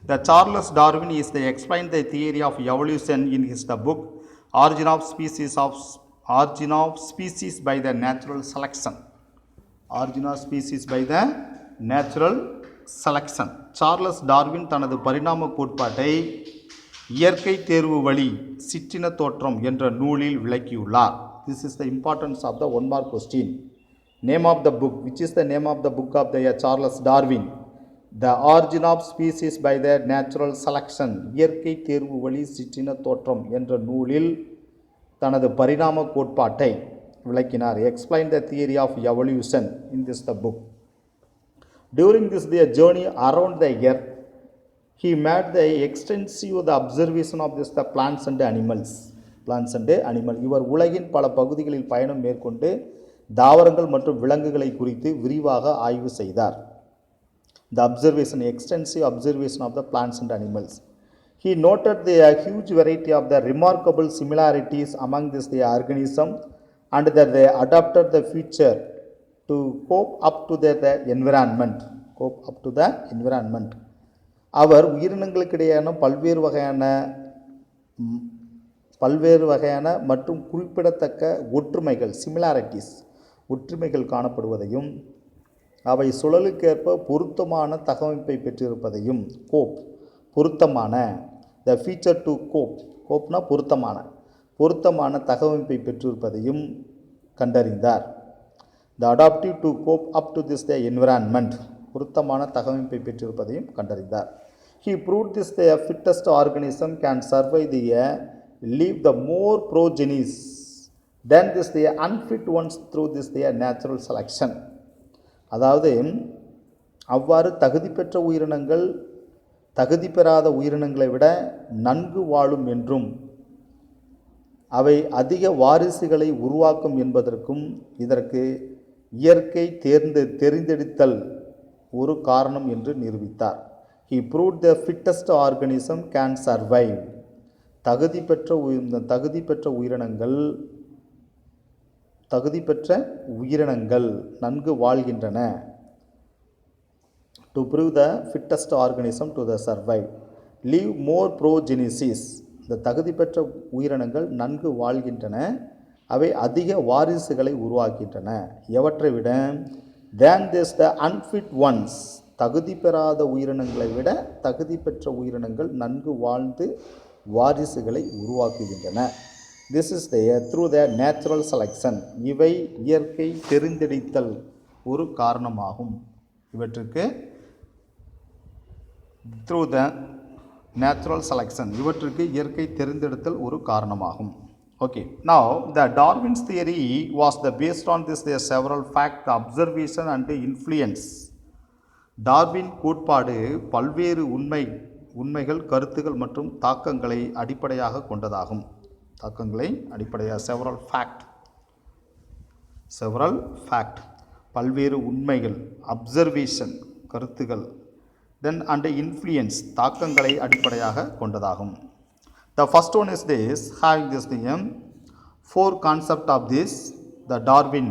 The Charles Darwin is the explained the theory of evolution in his the book Origin of Species by the Natural Selection. Origin of Species by the Natural Selection. Charles Darwin தனது பரிணாம கோட்பாட்டை இயற்கை தேர்வு வழி சிற்றின தோற்றம் என்ற நூலில் விளக்கியுள்ளார். This is the importance of the one mark question. Name of the book, which is the name of the book of the Charles Darwin? The Origin of Species by the Natural Selection. இயற்கை தேர்வு வழி சிற்றின தோற்றம் என்ற நூலில் தனது பரிணாம கோட்பாட்டை விளக்கினார். Explain the theory of evolution in this the book. During this their journey around the earth, he made the extensive the observation of this the plants and animals. இவர் உலகின் பல பகுதிகளில் பயணம் மேற்கொண்டு தாவரங்கள் மற்றும் விலங்குகளை குறித்து விரிவாக ஆய்வு செய்தார். The observation, extensive observation of the plants and animals. He noted the huge variety of the remarkable similarities among the organisms and that they adapted the feature to cope up to the environment. Cope up to the environment. அவர் உயிரினங்களுக்கிடையான பல்வேறு வகையான மற்றும் குறிப்பிடத்தக்க ஒற்றுமைகள் ஒற்றுமைகள் காணப்படுவதையும் அவை சுழலுக்கேற்ப பொருத்தமான தகவமைப்பை பெற்றிருப்பதையும் பொருத்தமான த ஃபீச்சர் டு கோப்னா பொருத்தமான தகவமைப்பை பெற்றிருப்பதையும் கண்டறிந்தார். The adaptive to cope up to this the environment பொருத்தமான தகவமைப்பை பெற்றிருப்பதையும் கண்டறிந்தார். He proved this the fittest organism can survive the leave the more progenies than this the unfit ones through this the natural selection. அதாவது அவ்வாறு தகுதி பெற்ற உயிரினங்கள் தகுதி பெறாத உயிரினங்களை விட நன்கு வாழும் என்றும் அவை அதிக வாரிசுகளை உருவாக்கும் என்பதற்கும் இதற்கு இயற்கை தெரிந்தெடுத்தல் ஒரு காரணம் என்று நிரூபித்தார். He proved the fittest organism can survive. தகுதி பெற்ற உயிரினங்கள் நன்கு வாழ்கின்றன. To prove the fittest organism to the survive. Leave more progenies. இந்த தகுதி பெற்ற உயிரினங்கள் நன்கு வாழ்கின்றன. அவை அதிக வாரிசுகளை உருவாக்கின்றன. எவற்றை விட? Than this the unfit ones. தகுதி பெறாத உயிரினங்களை விட தகுதி பெற்ற உயிரினங்கள் நன்கு வாழ்ந்து வாரிசுகளை உருவாக்குகின்றன. This is through the natural selection. இவை இயற்கை தெரிந்தெடுத்தல் ஒரு காரணமாகும். இவற்றுக்கு through the natural selection இவற்றுக்கு இயற்கை தெரிந்தெடுத்தல் ஒரு காரணமாகும். Okay, now the Darwin's theory was based on this several fact, observation and influence. Darwin கோட்பாடு பல்வேறு உண்மைகள் கருத்துகள் மற்றும் தாக்கங்களை அடிப்படையாக கொண்டதாகும். several fact பல்வேறு உண்மைகள், observation கருத்துகள், then and influence தாக்கங்களை அடிப்படையாக கொண்டதாகும். The first one is this, having this thing, four concept of this the Darwin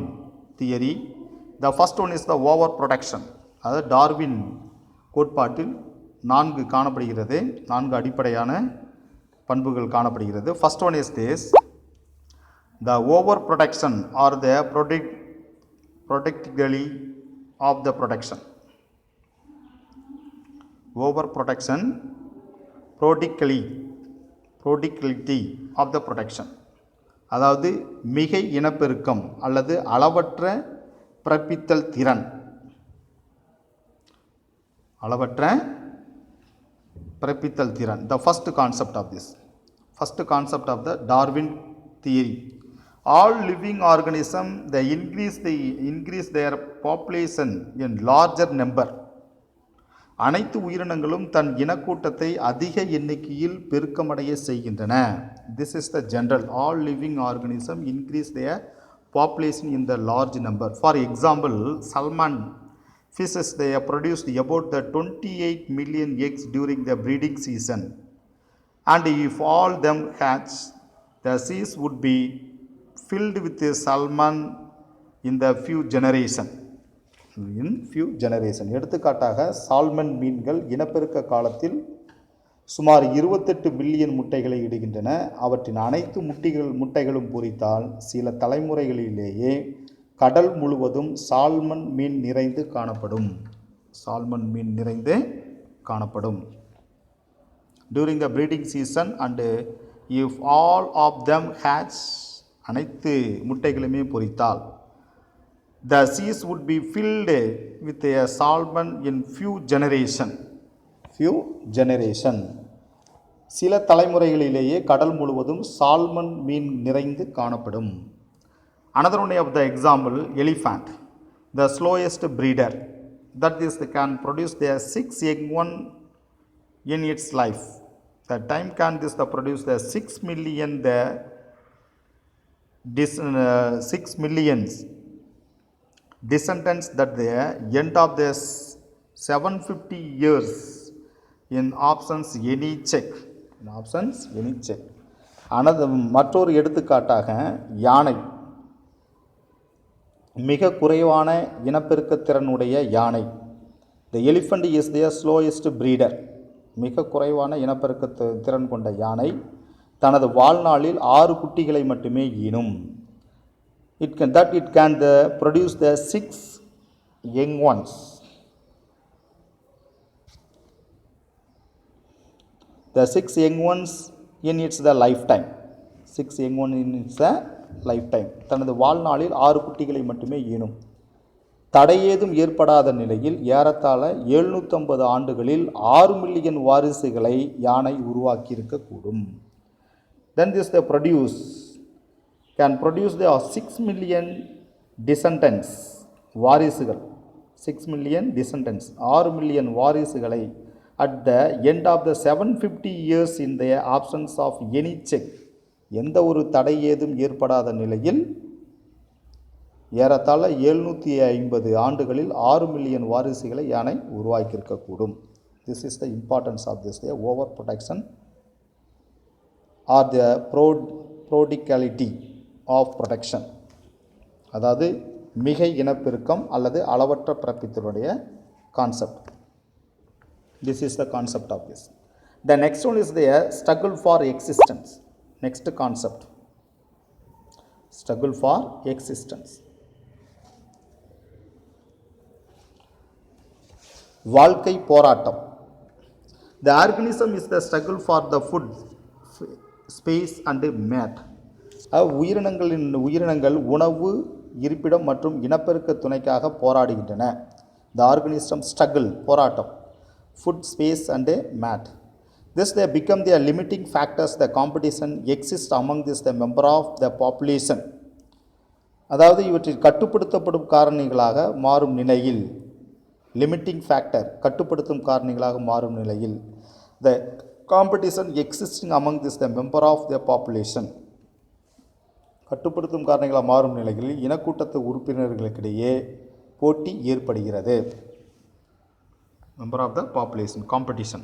theory. The first one is the overproduction. அதாவது டார்வின் கோட்பாட்டில் நான்கு அடிப்படையான பண்புகள் காணப்படுகிறது. First one is this, the over production or the productively of the production. Over production, prodigality of the production, அதாவது மிகை இனப்பெருக்கம் அல்லது அளவற்ற பிறப்பித்தல் திறன். The first concept of the Darwin theory. All living organisms they increase their population in larger number. அனைத்து உயிரினங்களும் தன் இனக்கூட்டத்தை அதிக எண்ணிக்கையில் பெருக்கமடைய செய்கின்றன. This is the general. All living organisms increase their population in the large number. For example, salmon fishes they have produced about the 28 million eggs during the breeding season, and if all them hatch, the seas would be filled with the salmon in few generation. எடுத்துக்காட்டாக சால்மன் மீன்கள் இனப்பெருக்க காலத்தில் சுமார் 28 பில்லியன் முட்டைகளை இடுகின்றன. அவற்றின் அனைத்து முட்டைகளும் பொரித்தால் சில தலைமுறைகளிலேயே கடல் முழுவதும் சால்மன் மீன் நிறைந்து காணப்படும். During the breeding season and if all of them hatch, அனைத்து முட்டைகளுமே பொரித்தால், the seas would be filled with a salmon in few generation. சில தலைமுறைகளிலேயே கடல் முழுவதும் சால்மன் மீன் நிறைந்து காணப்படும். Another one of the example, elephant, the slowest breeder, that is can produce their 6 young one in its life. The time can this produce the 6 millions descendants that the end of the 750 years in options any check. In options any check. மற்றொரு எடுத்துக்காட்டாக யானை, மிக குறைவான இனப்பெருக்க திறனுடைய யானை. The elephant is the slowest breeder. மிக குறைவான இனப்பெருக்க திறன் கொண்ட யானை தனது வாழ்நாளில் 6 குட்டிகளை மட்டுமே ஈனும். It can produce the 6 young ones. The 6 young ones in its the lifetime. 6 young ones in its lifetime. தனது வாழ்நாளில் 6 குட்டிகளை மட்டுமே ஈனும். தடையேதும் ஏற்படாத நிலையில் ஏறத்தாழ 750 ஆண்டுகளில் 6 மில்லியன் வாரிசுகளை யானை உருவாக்கியிருக்கக்கூடும். Then this can produce the 6 million descendants, வாரிசுகள், 6 million descendants, 6 மில்லியன் வாரிசுகளை at the end of the 750 years in the absence of any check, எந்த ஒரு தடை ஏதும் ஏற்படாத நிலையில் ஏறத்தாழ 750 ஆண்டுகளில் 6 மில்லியன் வாரிசுகளை யானை உருவாக்கியிருக்கக்கூடும். This is the importance of this, the over protection or the prodigality of protection. அதாவது மிகை இனப்பெருக்கம் அல்லது அளவற்ற பிறப்பித்தலுடைய concept. This is the concept of this. The next one is the struggle for existence. Next concept, struggle for existence. வாழ்க்கை போராட்டம். The organism is the struggle for the food, space and mate. உயிரினங்கள் உணவு, இருப்பிடம் மற்றும் இனப்பெருக்க துணைக்காக போராடுகின்றன. The organism struggle, போராட்டம், food, space and mate. This they become the limiting factors. The competition exists among this the member of the population. அதாவது இவற்றில் கட்டுப்படுத்தப்படும் காரணிகளாக மாறும் நிலையில், லிமிட்டிங் ஃபேக்டர், கட்டுப்படுத்தும் காரணிகளாக மாறும் நிலையில், the competition existing among this the member of the population, கட்டுப்படுத்தும் காரணிகளாக மாறும் நிலையில் இனக்கூட்டத்து உறுப்பினர்களுக்கிடையே போட்டி ஏற்படுகிறது. Member of the population, competition.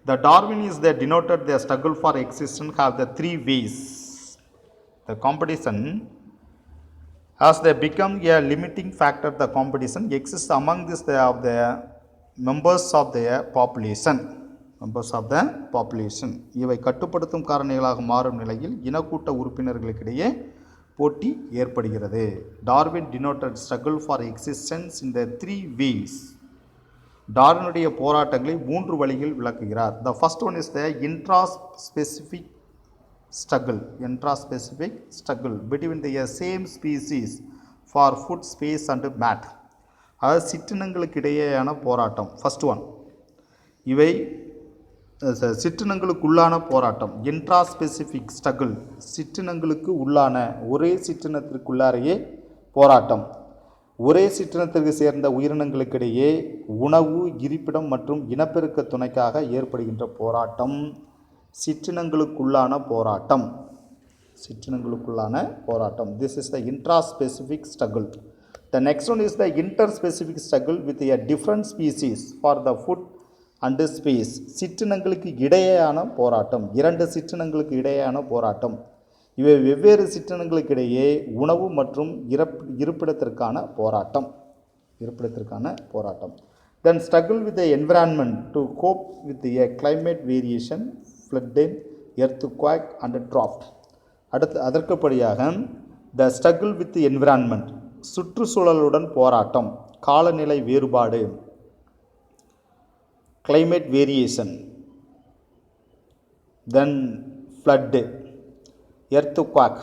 The Darwin is the denoted the struggle for existence have the 3 ways. The competition as they become a limiting factor, the competition exists among this of the members of the population. Members of the population. இவை கட்டுப்படுத்தும் காரணிகளாக மாறும் நிலையில் இனக்கூட்ட உறுப்பினர்களுக்கிடையே போட்டி ஏற்படுகிறது. Darwin denoted struggle for existence in the 3 ways. டார்வினுடைய போராட்டங்களை 3 வழிகள் விளக்குகிறார். The first one is the intraspecific struggle between the same species for food, space and mate. அதாவது சிற்றினங்களுக்கு இடையேயான போராட்டம். ஃபர்ஸ்ட் ஒன், இவை சிற்றினங்களுக்குள்ளான போராட்டம். இன்ட்ராஸ்பெசிஃபிக் ஸ்ட்ரகிள், சிற்றினங்களுக்கு உள்ளான, ஒரே சிற்றினத்திற்குள்ளாரையே போராட்டம். ஒரே சிற்றினத்திற்கு சேர்ந்த உயிரினங்களுக்கிடையே உணவு, இருப்பிடம் மற்றும் இனப்பெருக்க துணைக்காக ஏற்படுகின்ற போராட்டம் சிற்றினங்களுக்குள்ளான போராட்டம். சிற்றினங்களுக்குள்ளான போராட்டம். This is the intraspecific struggle. The next one is the interspecific struggle with a different species for the food and space. சிற்றினங்களுக்கு இடையேயான போராட்டம், 2 சிற்றினங்களுக்கு இடையேயான போராட்டம். இவை வெவ்வேறு சிற்றினங்களுக்கிடையே உணவு மற்றும் இருப்பிடத்திற்கான போராட்டம். Then struggle with the environment to cope with the climate variation, flooding, earthquake and drought. அதற்குப்படியாக the struggle with the environment, சுற்றுச்சூழலுடன் போராட்டம், காலநிலை வேறுபாடு, climate variation, then flood, earthquake,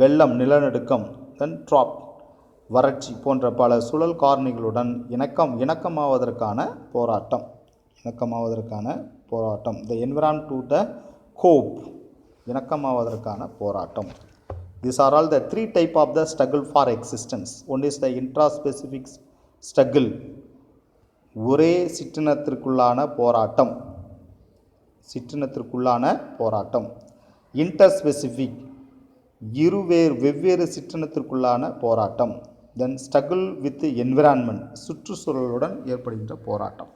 வெள்ளம், நிலநடுக்கம், then drought, வறட்சி போன்ற பல சுழல் காரணிகளுடன் இணக்கமாவதற்கான போராட்டம். The environment to the cope, இணக்கமாவதற்கான போராட்டம். These are all the 3 type of the struggle for existence. One is the intraspecific struggle, ஒரே சிற்றினத்திற்குள்ளான போராட்டம். இன்டர்ஸ்பெசிஃபிக், வெவ்வேறு சிற்றினத்திற்குள்ளான போராட்டம். then struggle with the environment, சுற்றுச்சூழலுடன் ஏற்படுகின்ற போராட்டம்.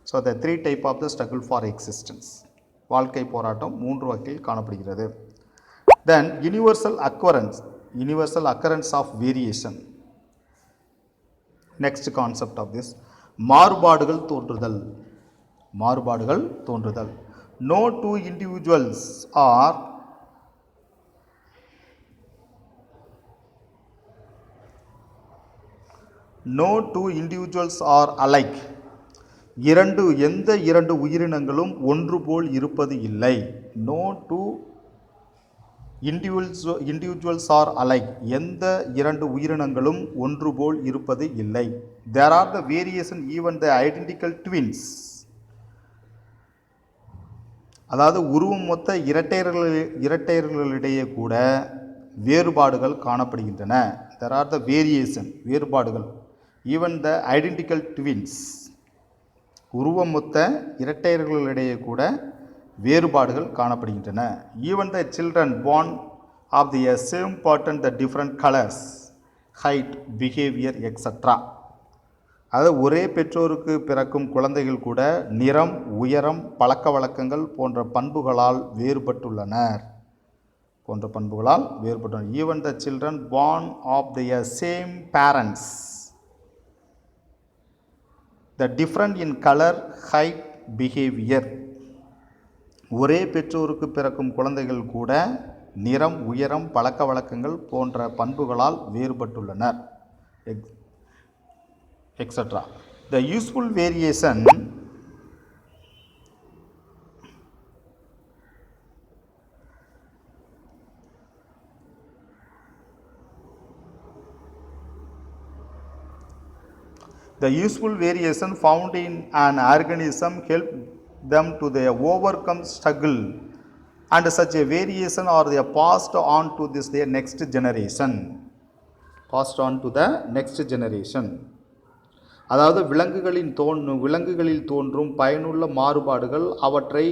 So the three type of the struggle for existence, வாழ்க்கை போராட்டம் 3 வகையில் காணப்படுகிறது. Then universal occurrence of variation. Next concept of this, மாறுபாடுகள் தோன்றுதல். No two individuals are alike. எந்த இரண்டு உயிரினங்களும் ஒன்று போல் இருப்பது இல்லை. No two individuals are alike. எந்த இரண்டு உயிரினங்களும் ஒன்று போல் இருப்பது இல்லை. There are the variation even the identical twins. அதாவது உருவம் மொத்த இரட்டையர்களிடையே கூட வேறுபாடுகள் காணப்படுகின்றன. There are the variation, வேறுபாடுகள். Even the identical twins, உருவம் மொத்த இரட்டையர்களிடையே கூட வேறுபாடுகள் காணப்படுகின்றன. Even the children born of the same pattern, the different colors, height, behavior, etc. அதாவது ஒரே பெற்றோருக்கு பிறக்கும் குழந்தைகள் கூட நிறம், உயரம், பழக்க வழக்கங்கள் போன்ற பண்புகளால் வேறுபட்டுள்ளனர். Even the children born of the same parents, the different in color, height, behavior. ஒரே பெற்றோருக்கு பிறக்கும் குழந்தைகள் கூட நிறம், உயரம், பழக்க வழக்கங்கள் போன்ற பண்புகளால் வேறுபட்டுள்ளனர், etc. The useful variation found in an organism help them to overcome struggle, and such a variation are passed on to their next generation. அதாவது விலங்குகளில் தோன்றும் பயனுள்ள மாறுபாடுகள் அவற்றை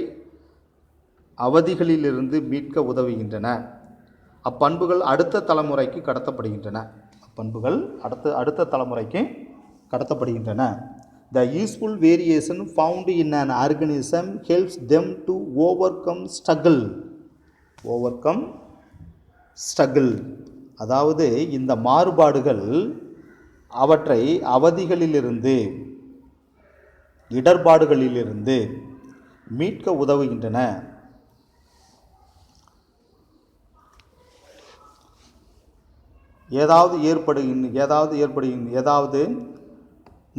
அவதிகளிலிருந்து மீட்க உதவுகின்றன. அப்பண்புகள் அடுத்த தலைமுறைக்கு கடத்தப்படுகின்றன. The useful variation found in an organism helps them to overcome struggle. அதாவது இந்த மாறுபாடுகள் அவற்றை அவதிகளிலிருந்து, இடர்பாடுகளிலிருந்து மீட்க உதவுகின்றன. ஏதாவது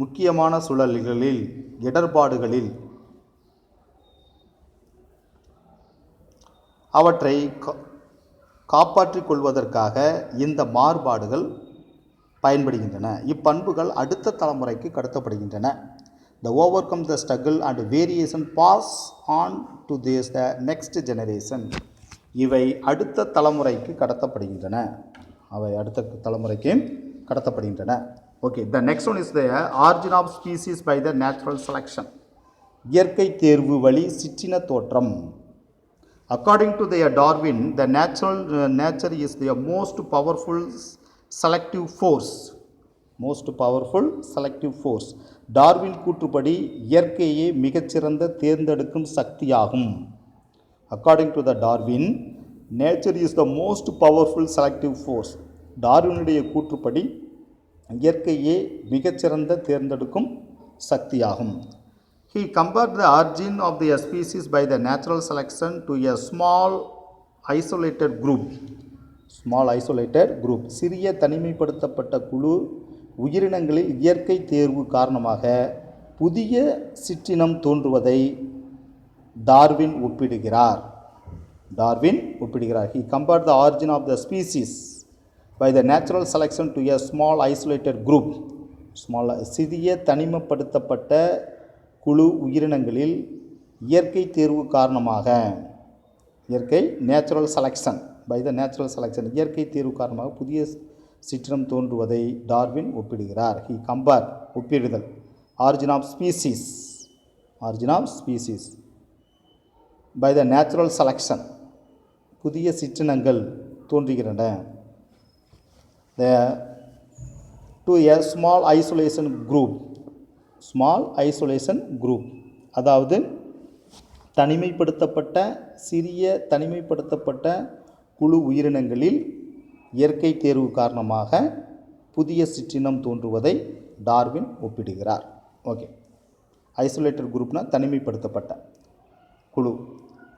முக்கியமான சூழல்களில், இடர்பாடுகளில் அவற்றை காப்பாற்றிக் கொள்வதற்காக இந்த மாறுபாடுகள் பயன்படுகின்றன. இப்பண்புகள் அடுத்த தலைமுறைக்கு கடத்தப்படுகின்றன. The overcome the struggle and variation pass on to the next generation. இவை அடுத்த தலைமுறைக்கு கடத்தப்படுகின்றன. Okay, the next one is the origin of species by the natural selection. இயற்கை தேர்வு வழி சிற்றின தோற்றம். According to the Darwin, the nature is the most powerful selective force. Darwin கூற்றுப்படி இயற்கையே மிகச்சிறந்த தேர்ந்தெடுக்கும் சக்தியாகும். According to the Darwin, nature is the most powerful selective force. டார்வினுடைய கூற்றுப்படி இயற்கையே மிகச்சிறந்த தேர்ந்தெடுக்கும் சக்தியாகும். He compared the origin of the species by the natural selection to a small isolated group. சிறிய தனிமைப்படுத்தப்பட்ட குழு உயிரினங்களில் இயற்கை தேர்வு காரணமாக புதிய சிற்றினம் தோன்றுவதை டார்வின் ஒப்பிடுகிறார். He compared the origin of the species by the natural selection to a small isolated group. சிறிய தனிமைப்படுத்தப்பட்ட குழு உயிரினங்களில் இயற்கை தேர்வு காரணமாக, natural selection, by the natural selection, இயற்கை தேர்வு காரணமாக புதிய சிற்றினம் தோன்றுவதை டார்வின் ஒப்பிடுகிறார். He compared, ஒப்பிடுதல், origin of species by the natural selection, புதிய சிற்றினங்கள் தோன்றுகின்றன. The to a small isolation group. Small isolation group. அதாவது தனிமைப்படுத்தப்பட்ட சிறிய தனிமைப்படுத்தப்பட்ட குழு உயிரினங்களில் இயற்கை தேர்வு காரணமாக புதிய சிற்றினம் தோன்றுவதை டார்வின் ஒப்பிடுகிறார். ஓகே, ஐசோலேட்டட் குரூப்னா தனிமைப்படுத்தப்பட்ட குழு.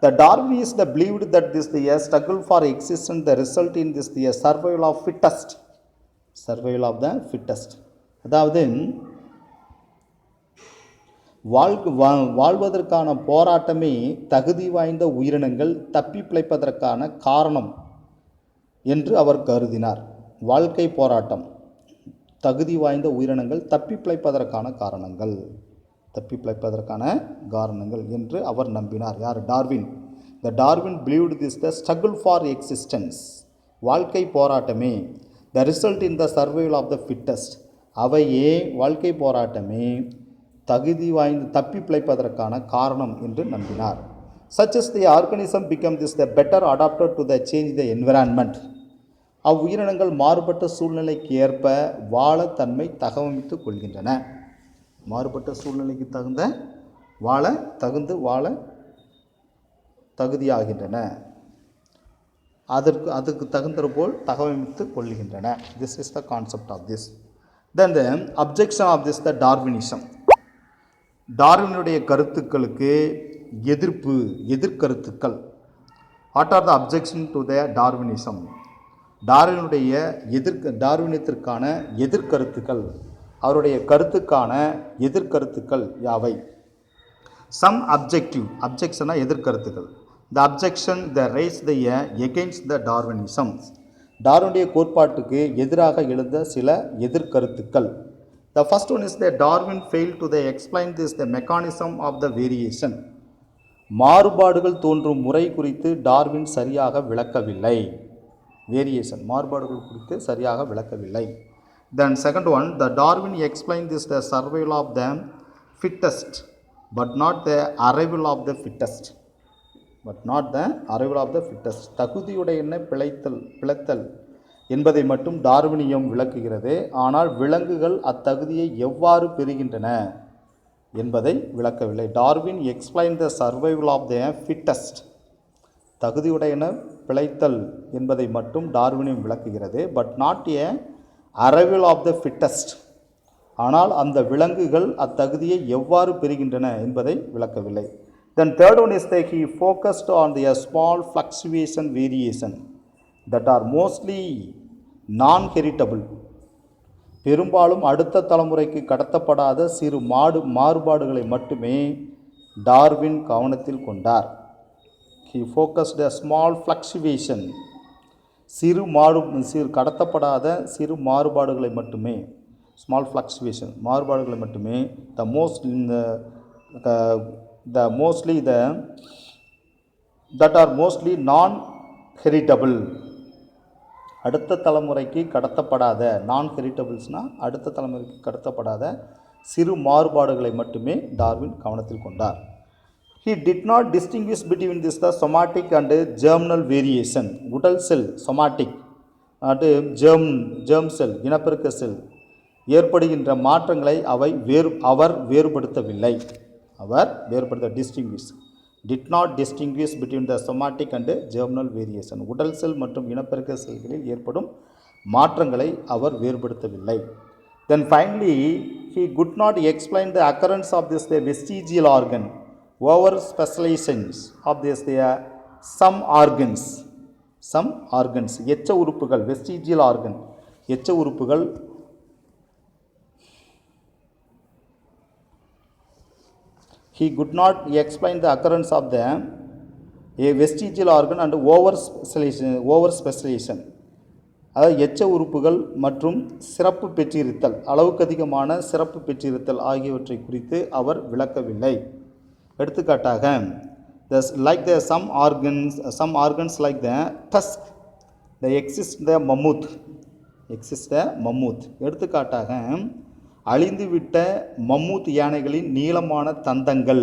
The Darwinists believed that this the struggle for existence the result in this the survival of fittest. Survival of the fittest. அதாவது வாழ்வதற்கான போராட்டமே தகுதி வாய்ந்த உயிரினங்கள் தப்பி பிழைப்பதற்கான காரணம் என்று அவர் கருதினார். வாழ்க்கை போராட்டம் தகுதி வாய்ந்த உயிரினங்கள் தப்பி பிழைப்பதற்கான காரணங்கள் என்று அவர் நம்பினார். யார்? Darwin. The Darwin believed this the struggle for existence, வாழ்க்கை போராட்டமே, the result in the survival of the fittest, அவையே வாழ்க்கை போராட்டமே தகுதி வாய்ந்து தப்பி பிழைப்பதற்கான காரணம் என்று நம்பினார். such as the organism become this the better adapted to the change the environment. அவ்வுயிரினங்கள் மாறுபட்ட சூழ்நிலைக்கு ஏற்ப வாழ தன்மை தகவமைத்துக் கொள்கின்றன. மாறுபட்ட சூழ்நிலைக்கு வாழ தகுதியாகின்றன. அதுக்கு தகுந்தது போல் தகவமைத்துக் கொள்கின்றன. This is the concept of this. Then the objection of this the Darwinism. டார்வினுடைய கருத்துக்களுக்கு எதிர்கருத்துக்கள். What are the objection to the Darwinism? டார்வினத்திற்கான எதிர்கருத்துக்கள், அவருடைய கருத்துக்கான எதிர்கருத்துக்கள் யாவை? Some objection எதிர்கருத்துக்கள். The objection the raise the against the Darwinism. டார்வினுடைய கோட்பாட்டுக்கு எதிராக எழுந்த சில எதிர்கருத்துக்கள். The first one is that Darwin failed to explain the mechanism of the variation. மாறுபாடுகள் தோன்றும் முறை குறித்து டார்வின் சரியாக விளக்கவில்லை. வேரியேஷன் மாறுபாடுகள் குறித்து சரியாக விளக்கவில்லை. Then second one, the Darwin explained the survival of the fittest but not the arrival of the fittest. தகுதியுடைய பிழைத்தல் என்பதை மட்டும் டார்வினியம் விளக்குகிறது. ஆனால் விலங்குகள் அத்தகுதியை எவ்வாறு பெறுகின்றன என்பதை விளக்கவில்லை. Darwin explain the survival of the fittest. தகுதியுடையன பிழைத்தல் என்பதை மட்டும் டார்வினியம் விளக்குகிறது. But not a arrival of the fittest. ஆனால் அந்த விலங்குகள் அத்தகுதியை எவ்வாறு பெறுகின்றன என்பதை விளக்கவில்லை. Then third one is that he focused on the small fluctuation variation that are mostly non-heritable. பெரும்பாலும் அடுத்த தலைமுறைக்கு கடத்தப்படாத சிறு மாறுபாடுகளை மட்டுமே டார்வின் கவனத்தில் கொண்டார். He focused a small fluctuation. கடத்தப்படாத சிறு மாறுபாடுகளை மட்டுமே, small fluctuation மாறுபாடுகளை மட்டுமே, that are mostly non-heritable. அடுத்த தலைமுறைக்கு கடத்தப்படாத, நான் ஹெரிட்டபிள்ஸ்னால் அடுத்த தலைமுறைக்கு கடத்தப்படாத சிறு மாறுபாடுகளை மட்டுமே டார்வின் கவனத்தில் கொண்டார். He did not distinguish between this the somatic and germinal variation. உடல் செல் somatic அது germ செல் இனப்பெருக்க செல் ஏற்படுகின்ற மாற்றங்களை அவர் வேறுபடுத்தவில்லை. did not distinguish between the somatic and germinal variation. உடல் செல் மற்றும் இனப்பெருக்க செல்களில் ஏற்படும் மாற்றங்களை அவர் வேறுபடுத்தவில்லை. Then finally he could not explain the occurrence of this the vestigial organ, over specializations of this the some organs எச்ச உறுப்புகள், vestigial organ எச்ச உறுப்புகள். He could not explain the occurrence of a vestigial organ and over specialization. அதாவது எச்ச உறுப்புகள் மற்றும் சிறப்பு பெற்றிருத்தல், அளவுக்கு அதிகமான சிறப்பு பெற்றிருத்தல் ஆகியவற்றை குறித்து அவர் விளக்கவில்லை. எடுத்துக்காட்டாக some organs like the tusk, the exist the mammoth. எடுத்துக்காட்டாக அழிந்துவிட்ட மம்மூத் யானைகளின் நீளமான தந்தங்கள்.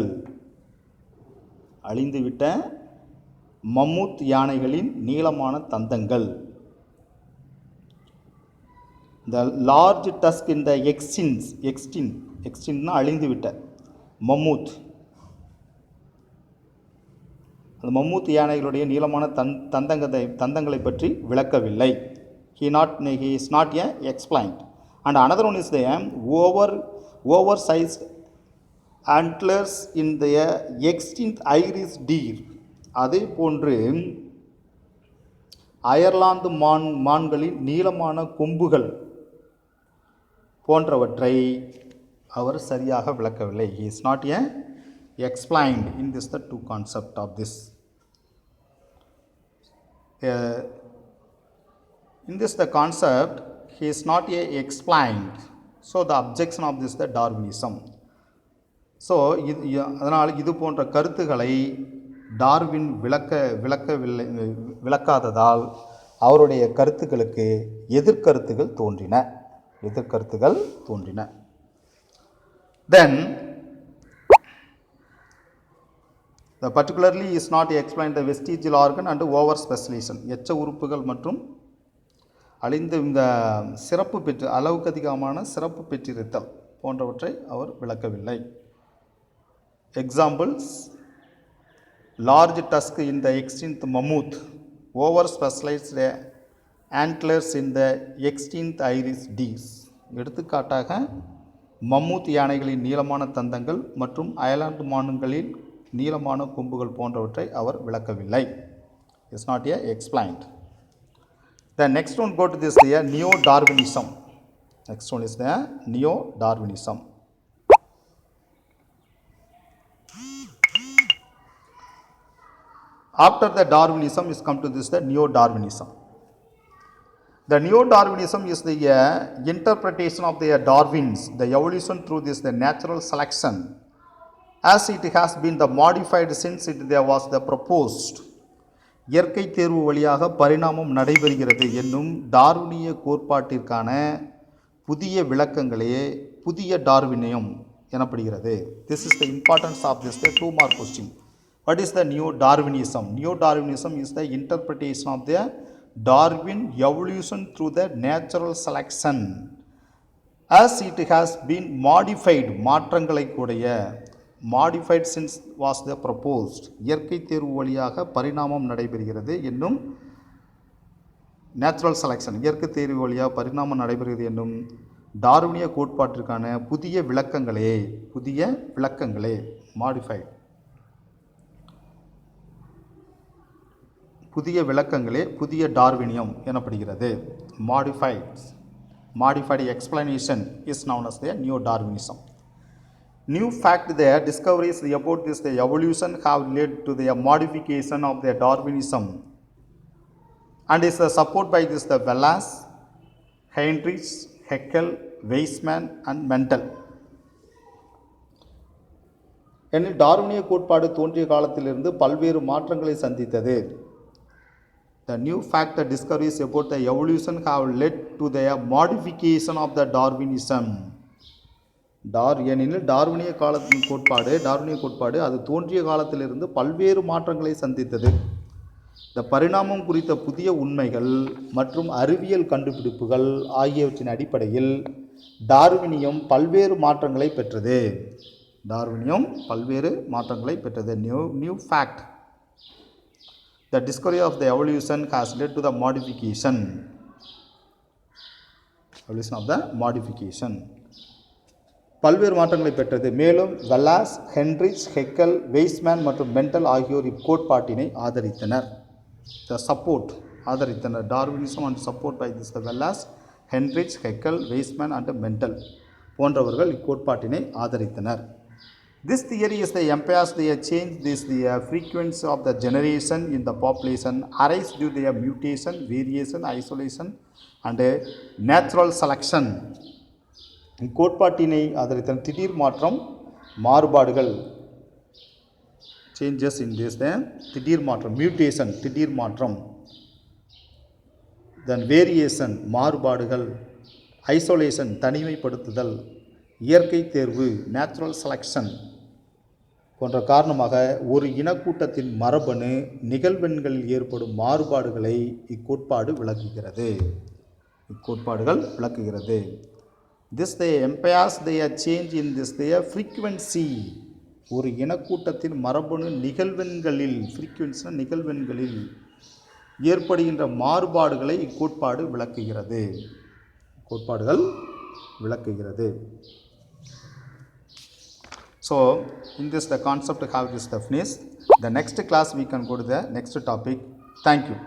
the large tusk in the extinct அழிந்து விட்ட மம்மூத், அந்த மம்மூத் யானைகளுடைய நீளமான தந்தங்களை பற்றி விளக்கவில்லை. he is not explained. And another one is the oversized antlers in the extinct Irish deer. அதே போன்று அயர்லாந்து மான்களின் நீளமான கொம்புகள் போன்றவற்றை அவர் சரியாக விளக்கவில்லை. he is not explained in this the two concept of this. In this the concept he is not explained. So the objection of this the Darwinism. So அதனால் இது போன்ற கருத்துக்களை டார்வின் விளக்காததால் அவருடைய கருத்துக்களுக்கு எதிர்கருத்துகள் தோன்றின. Then the particularly is not explained the vestigial organ and over specialization. எச்ச உறுப்புகள் மற்றும் அழிந்த இந்த சிறப்பு பெற்று அளவுக்கு அதிகமான சிறப்பு பெற்றிருத்தல் போன்றவற்றை அவர் விளக்கவில்லை. Examples: large tusk in the extinct mammoth, over specialized antlers in the extinct Irish deer. எடுத்துக்காட்டாக மம்மூத் யானைகளின் நீளமான தந்தங்கள் மற்றும் அயர்லாந்து மான்களின் நீளமான கொம்புகள் போன்றவற்றை அவர் விளக்கவில்லை. Is not explained. The next one, go to this neo-Darwinism. Next one is the neo-Darwinism. After the Darwinism is come to this the neo-Darwinism. The neo-Darwinism is the interpretation of the Darwin's the evolution through this the natural selection, as it has been the modified since there was the proposed. இயற்கை தேர்வு வழியாக பரிணாமம் நடைபெறுகிறது என்னும் டார்வினிய கோட்பாட்டிற்கான புதிய விளக்கங்களே புதிய டார்வினியம் எனப்படுகிறது. This is the importance of this the 2 mark question. What is the neo-Darwinism? Neo-Darwinism is the interpretation of the Darwin evolution through the natural selection, as it has been modified மாற்றங்களை கூடிய modified since was the proposed. இயற்கை தேர்வு வழியாக பரிணாமம் நடைபெறுகிறது என்னும் நேச்சுரல் செலெக்ஷன் இயற்கை தேர்வு வழியாக பரிணாமம் நடைபெறுகிறது என்னும் டார்வினிய கோட்பாட்டிற்கான புதிய விளக்கங்களே மாடிஃபைட் புதிய விளக்கங்களே புதிய டார்வினியம் எனப்படுகிறது. modified explanation is known as the neo-Darwinism. New fact there discoveries about this the evolution have led to the modification of the Darwinism and is support by this the Wallace, Heinrich, Haeckel, Weismann and Mendel. எனில் டார்வினிய கோட்பாடு தோன்றிய காலத்திலிருந்து பல்வேறு மாற்றங்களை சந்தித்தது. The new fact that discoveries about the evolution have led to the modification of the Darwinism. ஏனெனில் டார்வினிய கோட்பாடு அது தோன்றிய காலத்திலிருந்து பல்வேறு மாற்றங்களை சந்தித்தது. இந்த பரிணாமம் குறித்த புதிய உண்மைகள் மற்றும் அறிவியல் கண்டுபிடிப்புகள் ஆகியவற்றின் அடிப்படையில் டார்வினியம் பல்வேறு மாற்றங்களை பெற்றது. New fact, the discovery of the evolution has led to the modification பல்வேறு மாற்றங்களை பெற்றது. மேலும் வல்லாஸ், ஹென்ரிச், ஹெக்கல், வெய்ஸ்மேன் மற்றும் மெண்டல் ஆகியோர் இக்கோட்பாட்டினை ஆதரித்தனர். Darwinism and support by this Wallace, Heinrich, Haeckel, Weismann and Mendel போன்றவர்கள் இக்கோட்பாட்டினை ஆதரித்தனர். This theory is the empires they change this the frequency of the generation in the population arise due to the mutation, variation, isolation and natural selection. இக்கோட்பாட்டினை ஆதரித்த திடீர் மாற்றம், மாறுபாடுகள், சேஞ்சஸ் இன் திஸ் திடீர் மாற்றம், மியூட்டேஷன் திடீர் மாற்றம், தென் வேரியேஷன் மாறுபாடுகள், ஐசோலேஷன் தனிமைப்படுத்துதல், இயற்கை தேர்வு நேச்சுரல் செலெக்ஷன் போன்ற காரணமாக ஒரு இனக்கூட்டத்தின் மரபணு நிகழ்வெண்களில் ஏற்படும் மாறுபாடுகளை இக்கோட்பாடு விளக்குகிறது. இக்கோட்பாடுகள் விளக்குகிறது. This they empires their change in this their frequency. ஒரு இனக்கூட்டத்தின் மரபணு நிகழ்வெண்களில், ஃப்ரீக்வன்சினா நிகழ்வெண்களில் ஏற்படுகின்ற மாறுபாடுகளை இக்கோட்பாடு விளக்குகிறது. கோட்பாடுகள் விளக்குகிறது. So in this the concept have this the finish. The next class we can go to the next topic. Thank you.